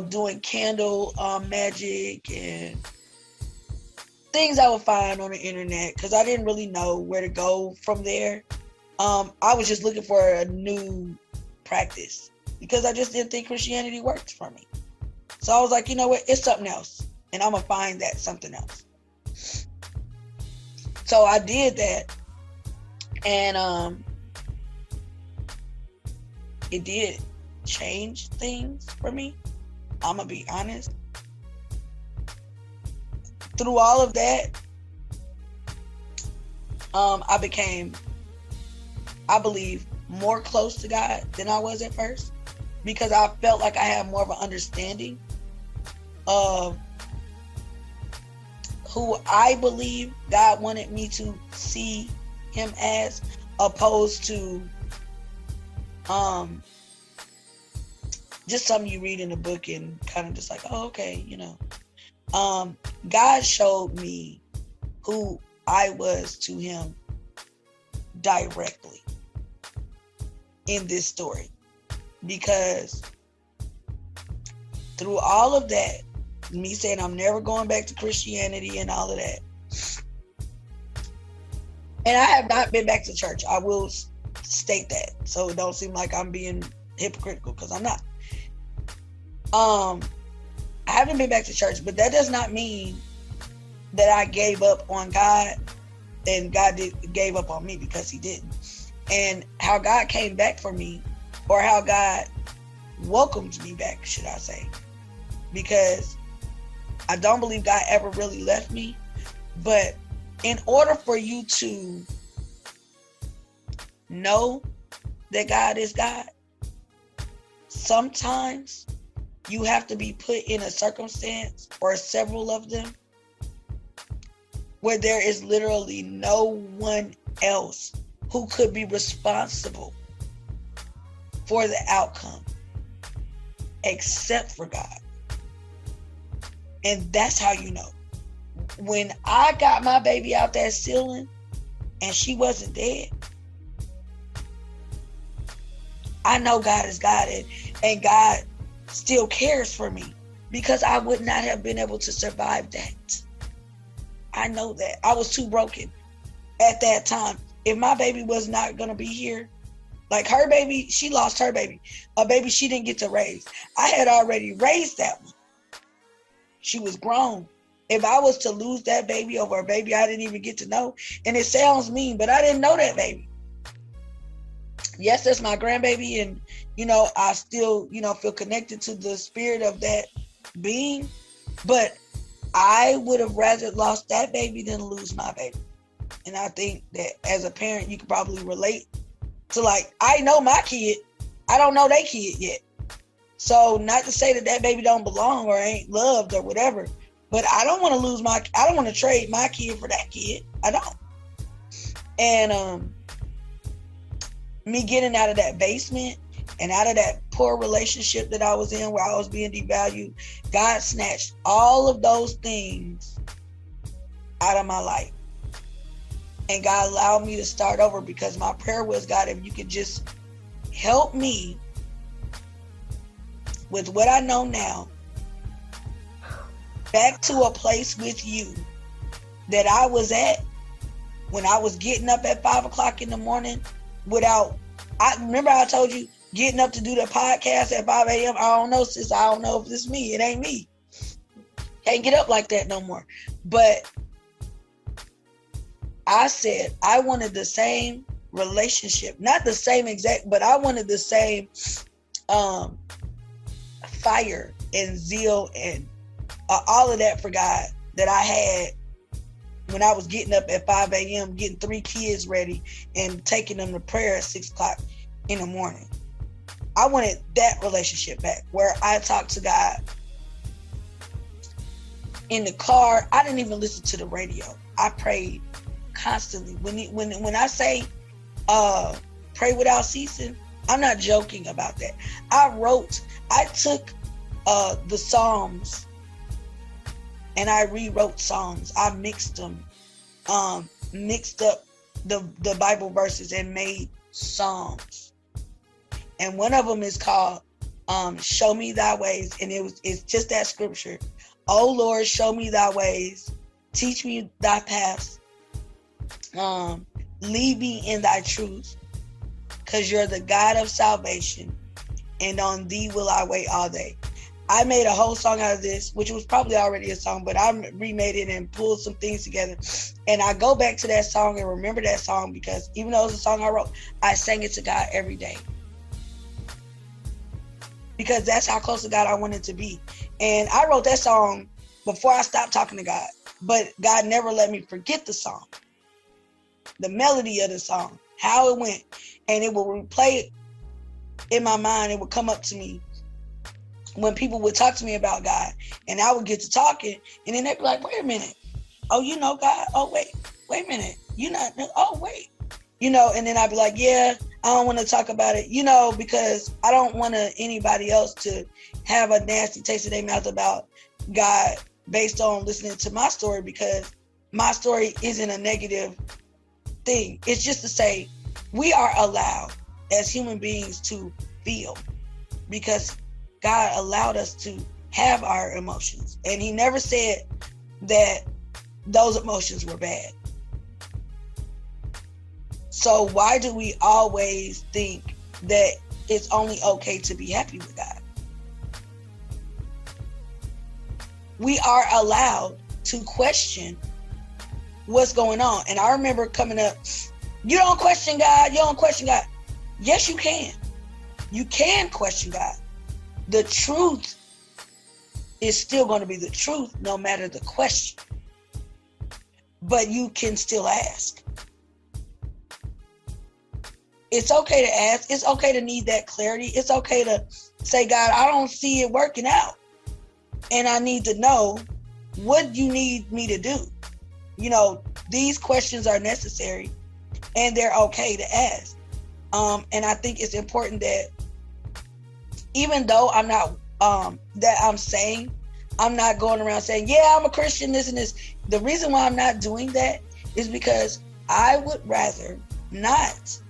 B: doing candle magic and things I would find on the internet, because I didn't really know where to go from there. I was just looking for a new practice because I just didn't think Christianity worked for me. So I was like, you know what? It's something else. And I'm going to find that something else. So I did that. And it did change things for me. I'm going to be honest. Through all of that, I became, I believe, more close to God than I was at first, because I felt like I had more of an understanding of who I believe God wanted me to see him as, opposed to just something you read in a book and kind of just like, oh, okay, God showed me who I was to him directly in this story, because through all of that, me saying I'm never going back to Christianity and all of that, and I have not been back to church. I will state that, so it don't seem like I'm being hypocritical, because I'm not. I haven't been back to church, but that does not mean that I gave up on God and God gave up on me, because he didn't. And how God came back for me, or how God welcomed me back, should I say, because I don't believe God ever really left me. But in order for you to know that God is God, sometimes you have to be put in a circumstance, or several of them, where there is literally no one else who could be responsible for the outcome except for God. And that's how you know. When I got my baby out that ceiling and she wasn't dead, I know God is God, and God still cares for me, because I would not have been able to survive that. I know that. I was too broken at that time. If my baby was not going to be here, like her baby, she lost her baby, a baby she didn't get to raise. I had already raised that one. She was grown. If I was to lose that baby over a baby I didn't even get to know, and it sounds mean, but I didn't know that baby. Yes, that's my grandbaby, and I still feel connected to the spirit of that being, but I would have rather lost that baby than lose my baby. And I think that as a parent, you could probably relate to, like, I know my kid, I don't know their kid yet. So not to say that baby don't belong or ain't loved or whatever, but I don't want to I don't want to trade my kid for that kid. I don't. And me getting out of that basement and out of that poor relationship that I was in, where I was being devalued, God snatched all of those things out of my life. And God allowed me to start over, because my prayer was, God, if you could just help me with what I know now, back to a place with you that I was at when I was getting up at 5 o'clock in the morning without I remember I told you getting up to do the podcast at 5 a.m. I don't know, sis. I don't know if it's me. It ain't me. Can't get up like that no more. But I said I wanted the same relationship, not the same exact, but I wanted the same fire and zeal and all of that for God that I had when I was getting up at 5 a.m., getting 3 kids ready and taking them to prayer at 6 o'clock in the morning. I wanted that relationship back where I talked to God in the car. I didn't even listen to the radio. I prayed constantly. When I say pray without ceasing, I'm not joking about that. I took the Psalms and I rewrote songs. I mixed them, mixed up the Bible verses and made songs. And one of them is called Show Me Thy Ways. And it's just that scripture. Oh Lord, show me thy ways. Teach me thy paths. Lead me in thy truth. Because you're the God of salvation. And on thee will I wait all day. I made a whole song out of this, which was probably already a song, but I remade it and pulled some things together. And I go back to that song and remember that song because even though it was a song I wrote, I sang it to God every day. Because that's how close to God I wanted to be. And I wrote that song before I stopped talking to God. But God never let me forget the song. The melody of the song, how it went. And it will replay it in my mind. It would come up to me when people would talk to me about God. And I would get to talking. And then they'd be like, wait a minute. Oh, you know God? Oh, wait a minute. You not, oh, wait. You know, and then I'd be like, yeah, I don't want to talk about it, you know, because I don't want anybody else to have a nasty taste in their mouth about God based on listening to my story, because my story isn't a negative thing. It's just to say we are allowed as human beings to feel, because God allowed us to have our emotions. And he never said that those emotions were bad. So why do we always think that it's only okay to be happy with God? We are allowed to question what's going on. And I remember coming up, you don't question God, you don't question God. Yes, you can. You can question God. The truth is still going to be the truth no matter the question. But you can still ask. It's okay to ask. It's okay to need that clarity. It's okay to say, God, I don't see it working out. And I need to know what you need me to do. You know, these questions are necessary and they're okay to ask. And I think it's important that even though I'm not, I'm not going around saying, yeah, I'm a Christian, this and this. The reason why I'm not doing that is because I would rather not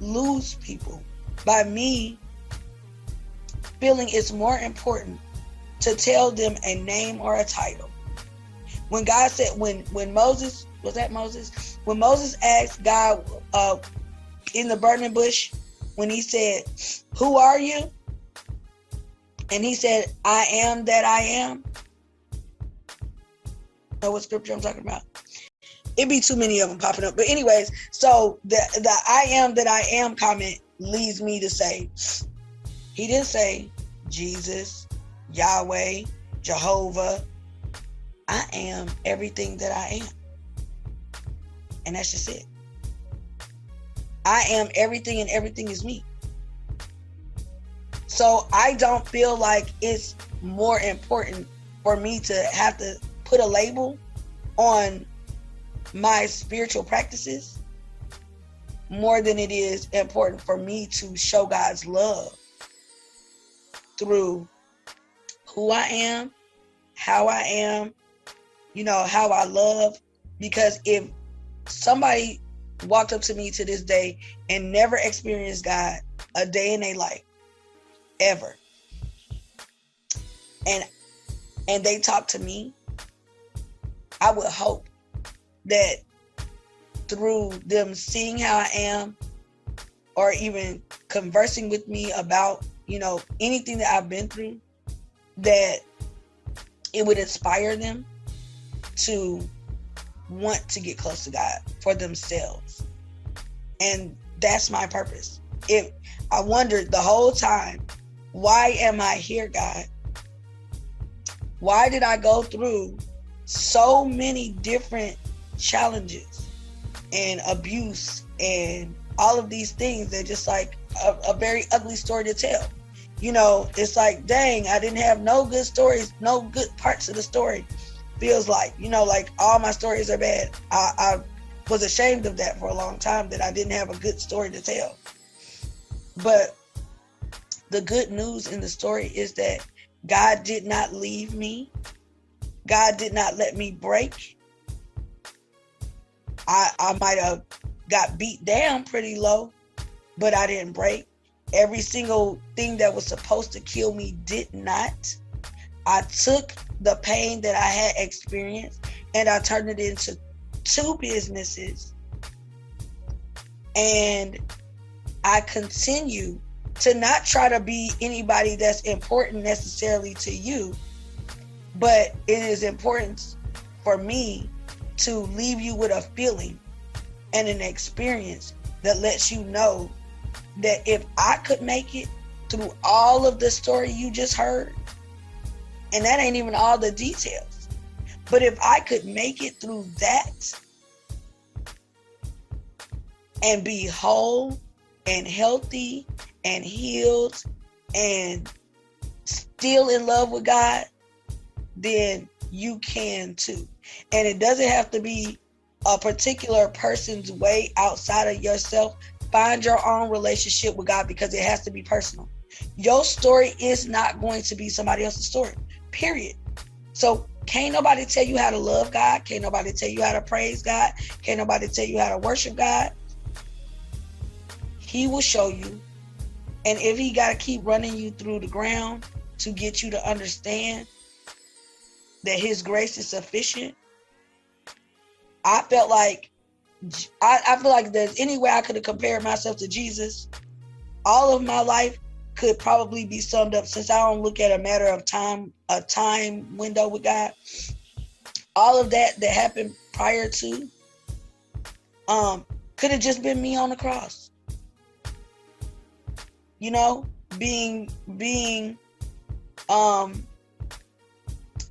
B: lose people by me feeling it's more important to tell them a name or a title. When God said, when Moses, was that Moses? When Moses asked God in the burning bush, when he said, who are you? And he said, I am that I am. Know what scripture I'm talking about? It'd be too many of them popping up. But anyways, so the I am that I am comment leads me to say, he didn't say Jesus, Yahweh, Jehovah. I am everything that I am. And that's just it. I am everything and everything is me. So I don't feel like it's more important for me to have to put a label on my spiritual practices more than it is important for me to show God's love through who I am, how I am, you know, how I love. Because if somebody walked up to me to this day and never experienced God a day in their life, ever, and they talk to me, I would hope that through them seeing how I am or even conversing with me about, anything that I've been through, that it would inspire them to want to get close to God for themselves. And that's my purpose. I wondered the whole time, why am I here, God? Why did I go through so many different challenges and abuse and all of these things? They're just like a very ugly story to tell. It's like, dang, I didn't have no good stories, no good parts of the story. Feels like, like all my stories are bad. I was ashamed of that for a long time, that I didn't have a good story to tell. But the good news in the story is that God did not leave me. God did not let me break. I might have got beat down pretty low, but I didn't break. Every single thing that was supposed to kill me did not. I took the pain that I had experienced and I turned it into 2 businesses. And I continue to not try to be anybody that's important necessarily to you, but it is important for me to leave you with a feeling and an experience that lets you know that if I could make it through all of the story you just heard, and that ain't even all the details, but if I could make it through that and be whole and healthy and healed and still in love with God, then you can too. And it doesn't have to be a particular person's way outside of yourself. Find your own relationship with God, because it has to be personal. Your story is not going to be somebody else's story, period. So can't nobody tell you how to love God. Can't nobody tell you how to praise God. Can't nobody tell you how to worship God. He will show you. And if he got to keep running you through the ground to get you to understand that his grace is sufficient, I feel like there's any way I could have compared myself to Jesus, all of my life could probably be summed up, since I don't look at a matter of time, a time window with God. All of that happened prior to could have just been me on the cross. Being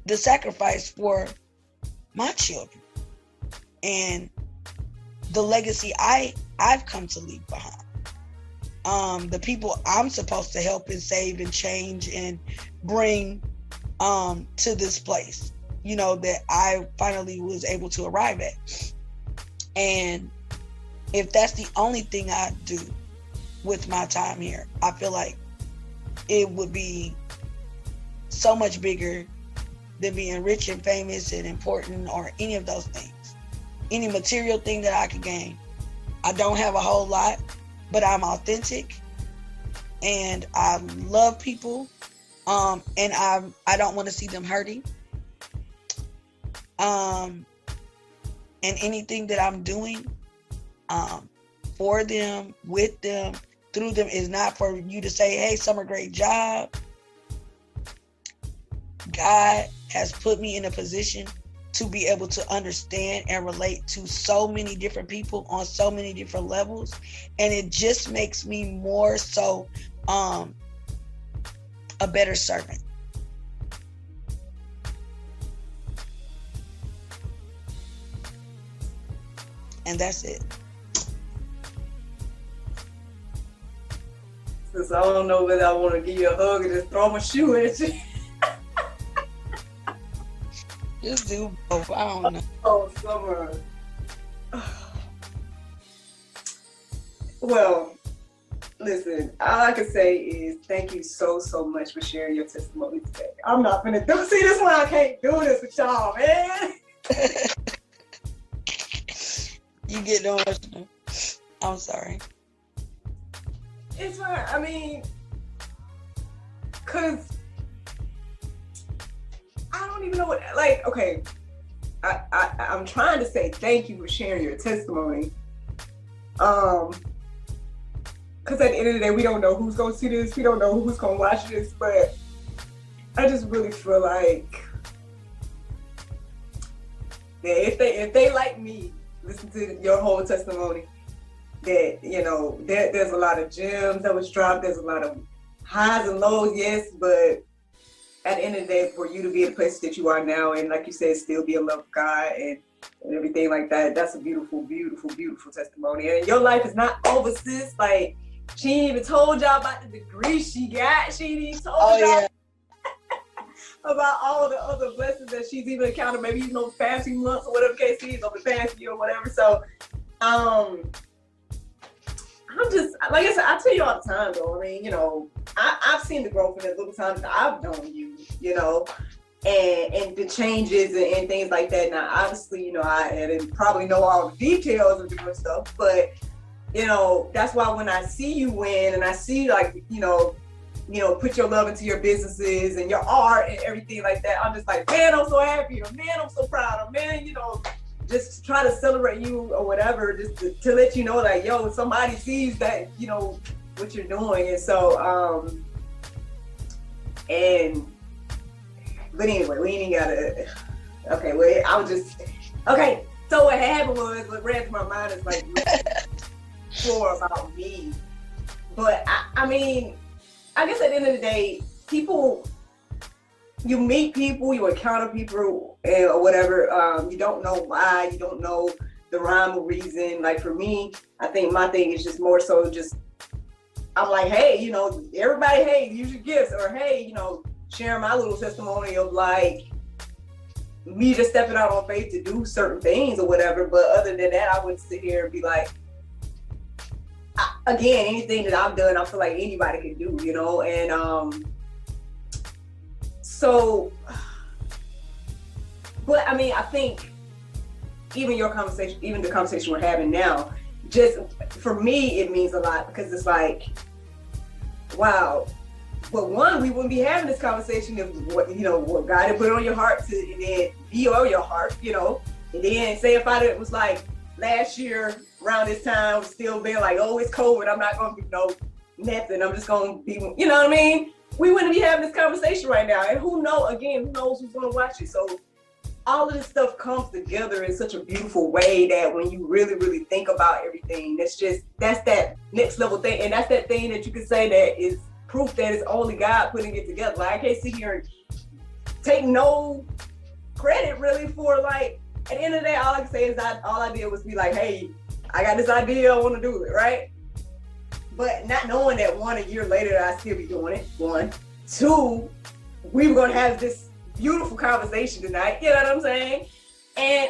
B: the sacrifice for my children and the legacy I've come to leave behind. The people I'm supposed to help and save and change and bring to this place, that I finally was able to arrive at. And if that's the only thing I do with my time here, I feel like it would be so much bigger than being rich and famous and important or any of those things. Any material thing that I could gain. I don't have a whole lot, but I'm authentic and I love people. And I don't want to see them hurting. And anything that I'm doing for them, with them, through them is not for you to say, hey, Summer, great job. God has put me in a position to be able to understand and relate to so many different people on so many different levels. And it just makes me more so a better servant. And that's it.
A: Since I don't know whether I want to give you a hug or just throw my shoe at you.
B: Just do both. I don't know.
A: Oh, Summer. Well, listen, all I can say is thank you so much for sharing your testimony today. I'm not finna see this one. I can't do this with y'all, man.
B: You get emotional. I'm sorry.
A: It's fine. I mean, cause I don't even know what, like, okay, I'm trying to say thank you for sharing your testimony. because at the end of the day, we don't know who's going to see this. We don't know who's going to watch this. But I just really feel like that if they like me, listen to your whole testimony, that, you know, there's a lot of gems that was dropped. There's a lot of highs and lows, yes, but at the end of the day, for you to be in the place that you are now, and like you said, still be in love with God and everything like that, that's a beautiful, beautiful, beautiful testimony. And your life is not over, sis. Like, she ain't even told y'all about the degree she got. She ain't even told y'all about all the other blessings that she's even encountered, maybe even over the past few months or whatever the case is, over the past year or whatever. So, I'm just, like I said, I tell you all the time, though. I mean, you know, I've seen the growth in the little times that I've known you, you know, and the changes and things like that. Now, obviously, you know, I didn't probably know all the details of different stuff, but, you know, that's why when I see you win and I see, like, you know, put your love into your businesses and your art and everything like that, I'm just like, man, I'm so happy, or man, I'm so proud, or man, you know, just try to celebrate you or whatever, just to let you know, like, yo, somebody sees that, you know, what you're doing. And so, but anyway, we ain't gotta, okay, well, I was just, okay, so what happened was, what ran through my mind is like, more about me. But I mean, I guess at the end of the day, people, you meet people, you encounter people or whatever, you don't know why, you don't know the rhyme or reason. Like for me, I think my thing is just more so just, I'm like, hey, you know, everybody, hey, use your gifts, or hey, you know, sharing my little testimony of like me just stepping out on faith to do certain things or whatever. But other than that, I wouldn't sit here and be like, again, anything that I've done, I feel like anybody can do, you know? And so, but I mean, I think even your conversation, even the conversation we're having now, just for me, it means a lot, because it's like, wow. But one, we wouldn't be having this conversation if what, you know, what God had put on your heart to, and then be on your heart, you know? And then say if I was like last year around this time, still being like, oh, it's COVID, I'm not gonna be nothing, I'm just gonna be, you know what I mean? We wouldn't be having this conversation right now. And who knows who's gonna watch it. So all of this stuff comes together in such a beautiful way that when you really, really think about everything, that's that next level thing. And that's that thing that you can say that is proof that it's only God putting it together. Like, I can't sit here and take no credit really for, like, at the end of the day, all I can say is all I did was be like, hey, I got this idea, I want to do it, right? But not knowing that a year later, I'd still be doing it, one. Two, we were going to have this beautiful conversation tonight, you know what I'm saying? And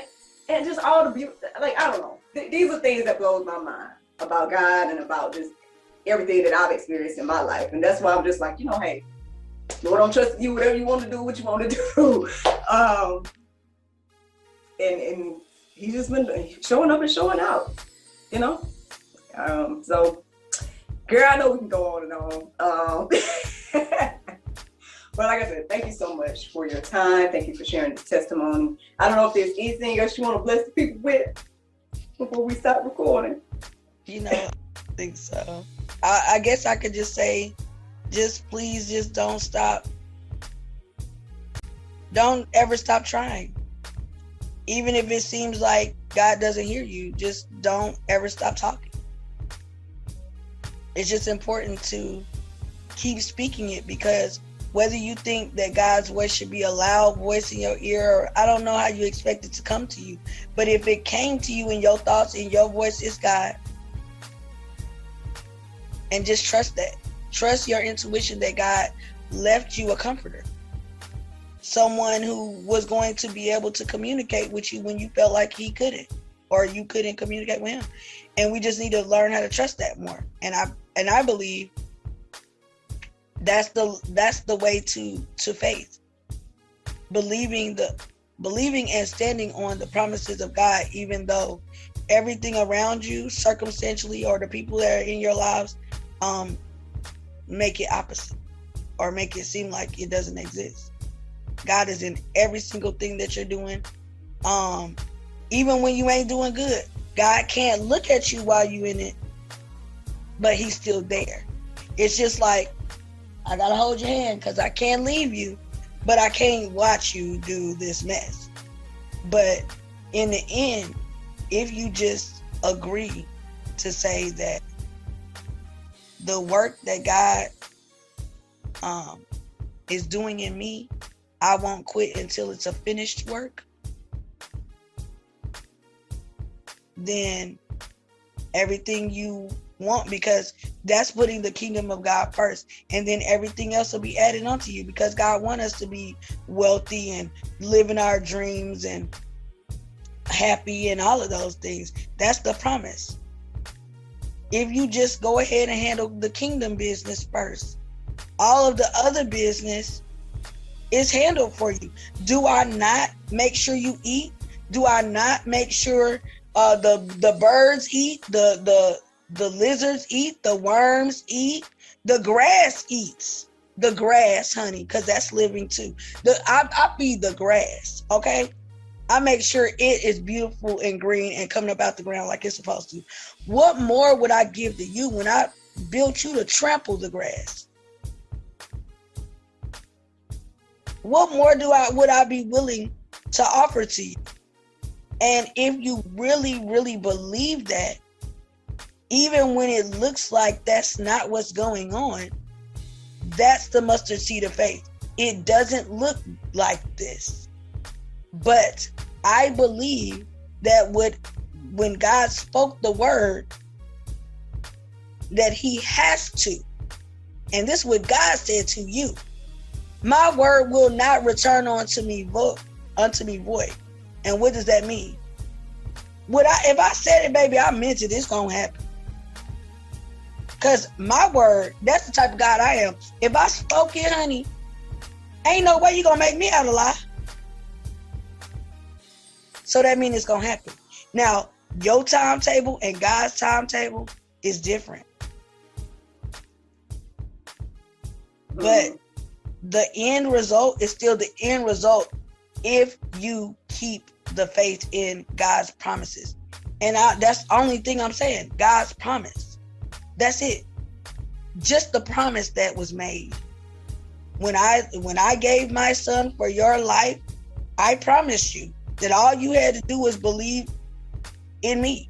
A: just all the beautiful, like, I don't know. These are things that blows my mind about God and about just everything that I've experienced in my life. And that's why I'm just like, you know, hey, Lord, I'm trusting you, whatever you want to do, what you want to do. And he's just been showing up and showing out, you know? So, girl, I know we can go on and on. But like I said, thank you so much for your time. Thank you for sharing this testimony. I don't know if there's anything else you want to bless the people with before we stop recording.
B: You know, I think so. I guess I could just say, please don't stop. Don't ever stop trying. Even if it seems like God doesn't hear you, just don't ever stop talking. It's just important to keep speaking it, because whether you think that God's voice should be a loud voice in your ear, or I don't know how you expect it to come to you, but if it came to you in your thoughts, in your voice, it's God. And just trust that. Trust your intuition that God left you a comforter. Someone who was going to be able to communicate with you when you felt like he couldn't, or you couldn't communicate with him. And we just need to learn how to trust that more. And I believe that's the way to faith. Believing and standing on the promises of God, even though everything around you, circumstantially, or the people that are in your lives, make it opposite or make it seem like it doesn't exist. God is in every single thing that you're doing. Even when you ain't doing good, God can't look at you while you in it but he's still there. It's just like, I gotta hold your hand because I can't leave you, but I can't watch you do this mess. But in the end, if you just agree to say that the work that God is doing in me, I won't quit until it's a finished work, then everything you want, because that's putting the kingdom of God first, and then everything else will be added onto you, because God wants us to be wealthy and living our dreams and happy and all of those things. That's the promise. If you just go ahead and handle the kingdom business first, all of the other business is handled for you. Do I not make sure you eat? Do I not make sure the birds eat, the lizards eat, the worms eat, the grass eats? The grass, honey, because that's living too. I feed the grass, okay? I make sure it is beautiful and green and coming up out the ground like it's supposed to. What more would I give to you when I built you to trample the grass? What more would I be willing to offer to you? And if you really, really believe that, even when it looks like that's not what's going on, that's the mustard seed of faith. It doesn't look like this. But I believe that when God spoke the word, that he has to. And this is what God said to you. My word will not return unto me void. And what does that mean? If I said it, baby, I meant it. It's gonna happen. Because my word, that's the type of God I am. If I spoke it, honey, ain't no way you gonna make me out a lie. So that means it's gonna happen. Now, your timetable and God's timetable is different. But the end result is still the end result if you keep the faith in God's promises. And that's the only thing I'm saying. God's promise. That's it. Just the promise that was made. When I gave my son for your life, I promised you that all you had to do was believe in me.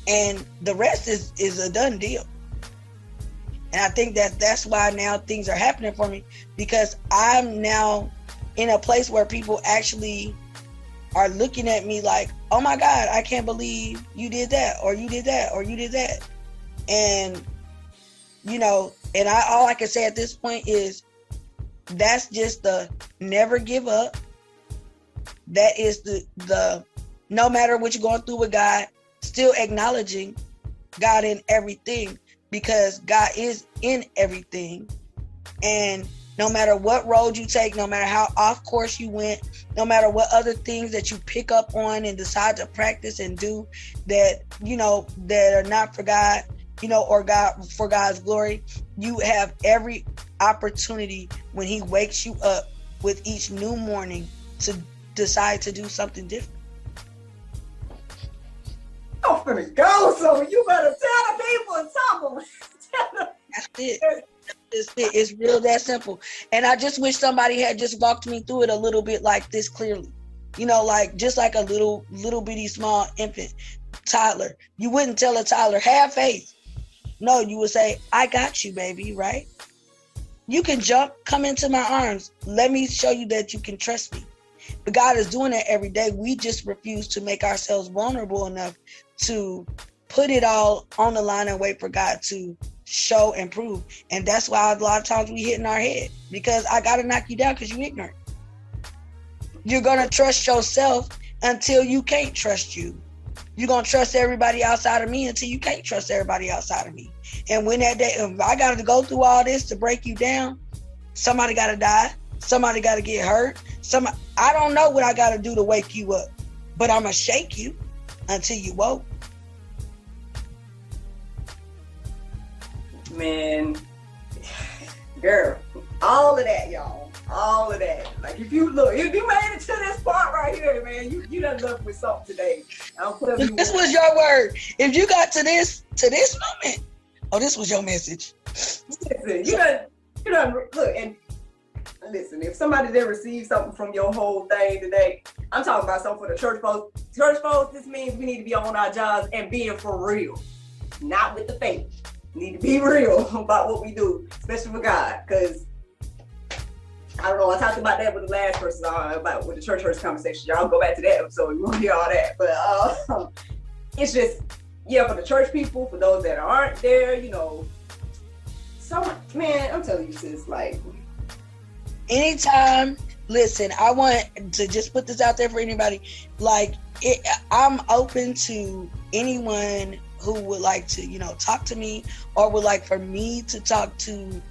B: And the rest is a done deal. And I think that's why now things are happening for me, because I'm now in a place where people actually are looking at me like, oh my God, I can't believe you did that, or you did that, or you did that. And, and all I can say at this point is that's just the never give up. That is the no matter what you're going through with God, still acknowledging God in everything, because God is in everything. And no matter what road you take, no matter how off course you went, no matter what other things that you pick up on and decide to practice and do that, that are not for God, or God for God's glory, you have every opportunity when he wakes you up with each new morning to decide to do something different.
A: I'm finna go, so you better tell the people and tell them.
B: That's it. It's real that simple. And I just wish somebody had just walked me through it a little bit like this clearly. Just like a little bitty small infant toddler. You wouldn't tell a toddler, have faith. No, you would say, I got you, baby, right? You can jump, come into my arms. Let me show you that you can trust me. But God is doing that every day. We just refuse to make ourselves vulnerable enough to put it all on the line and wait for God to show and prove. And that's why a lot of times we hit in our head, because I got to knock you down because you're ignorant. You're going to trust yourself until you can't trust you. You're going to trust everybody outside of me until you can't trust everybody outside of me. And when that day, if I got to go through all this to break you down, somebody got to die. Somebody got to get hurt. I don't know what I got to do to wake you up, but I'm going to shake you until you woke.
A: Man, girl, all of that, y'all. All of that. Like, if you made it to this part right here, serious, man. You done left with something today. I don't care if you
B: This was your word. If you got to this moment, oh, this was your message.
A: Listen, you done look and listen. If somebody didn't receive something from your whole thing today, I'm talking about something for the church folks. Church folks, this means we need to be on our jobs and being for real, not with the fake. We need to be real about what we do, especially for God, because I don't know. I talked about that with the last person about with the church conversation. Y'all go back to that episode. You won't hear all that. But it's just, yeah, for the church people, for those that aren't there, you know. So, man, I'm telling you, sis, like.
B: Anytime, listen, I want to just put this out there for anybody. Like, I'm open to anyone who would like to, you know, talk to me or would like for me to talk to,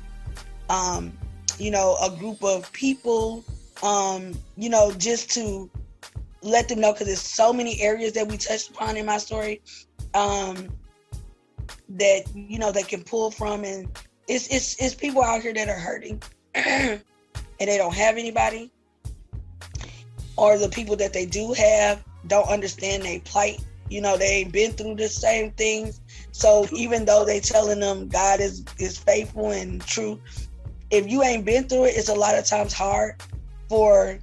B: you know, a group of people, you know, just to let them know, because there's so many areas that we touched upon in my story, that, you know, they can pull from. And it's people out here that are hurting and they don't have anybody, or the people that they do have don't understand their plight. You know, they ain't been through the same things. So even though they telling them God is faithful and true, if you ain't been through it, it's a lot of times hard for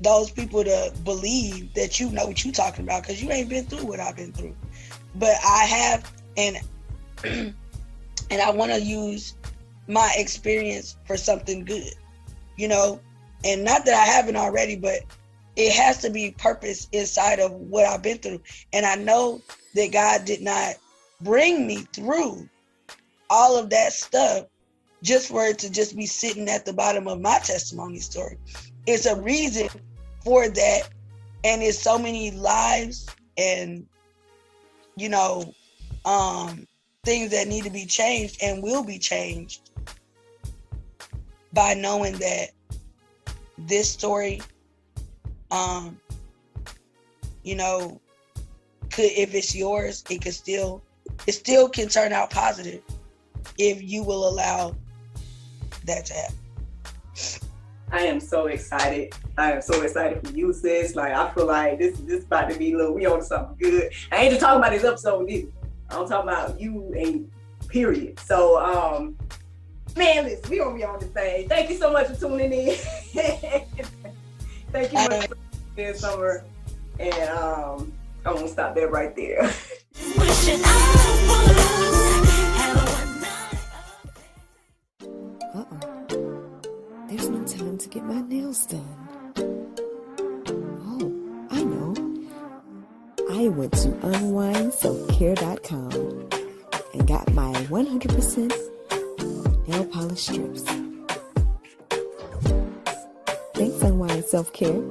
B: those people to believe that you know what you're talking about, because you ain't been through what I've been through. But I have, and and I want to use my experience for something good, you know, and not that I haven't already, but it has to be purpose inside of what I've been through. And I know that God did not bring me through all of that stuff just for it to just be sitting at the bottom of my testimony story. It's a reason for that. And it's so many lives and, you know, things that need to be changed and will be changed by knowing that this story, you know, if it's yours, it still can turn out positive if you will allow that to happen.
A: I am so excited. I am so excited for you, sis. Like, I feel like this about to be we on something good. I ain't just talking about this episode either. I'm talking about you and period. So, man, listen, we gonna be on this thing. Thank you so much for tuning in. Thank you much for being Summer. And I'm gonna stop there right there.
C: There's no time to get my nails done. Oh, I know. I went to unwindselfcare.com and got my 100% nail polish strips. Thanks, Unwind Self-Care.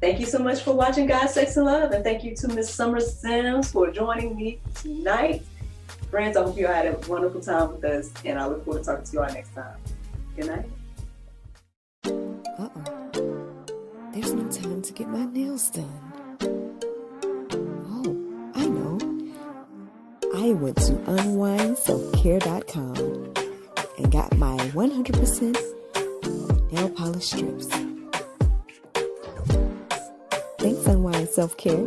A: Thank you so much for watching God, Sex, and Love. And thank you to Miss Summer Sims for joining me tonight. Friends, I hope you had a wonderful time with us. And I look forward to talking to you all next time. Good night.
C: There's no time to get my nails done. Oh, I know. I went to unwindselfcare.com and got my 100% nail polish strips. Thanks, Unwind Self-Care.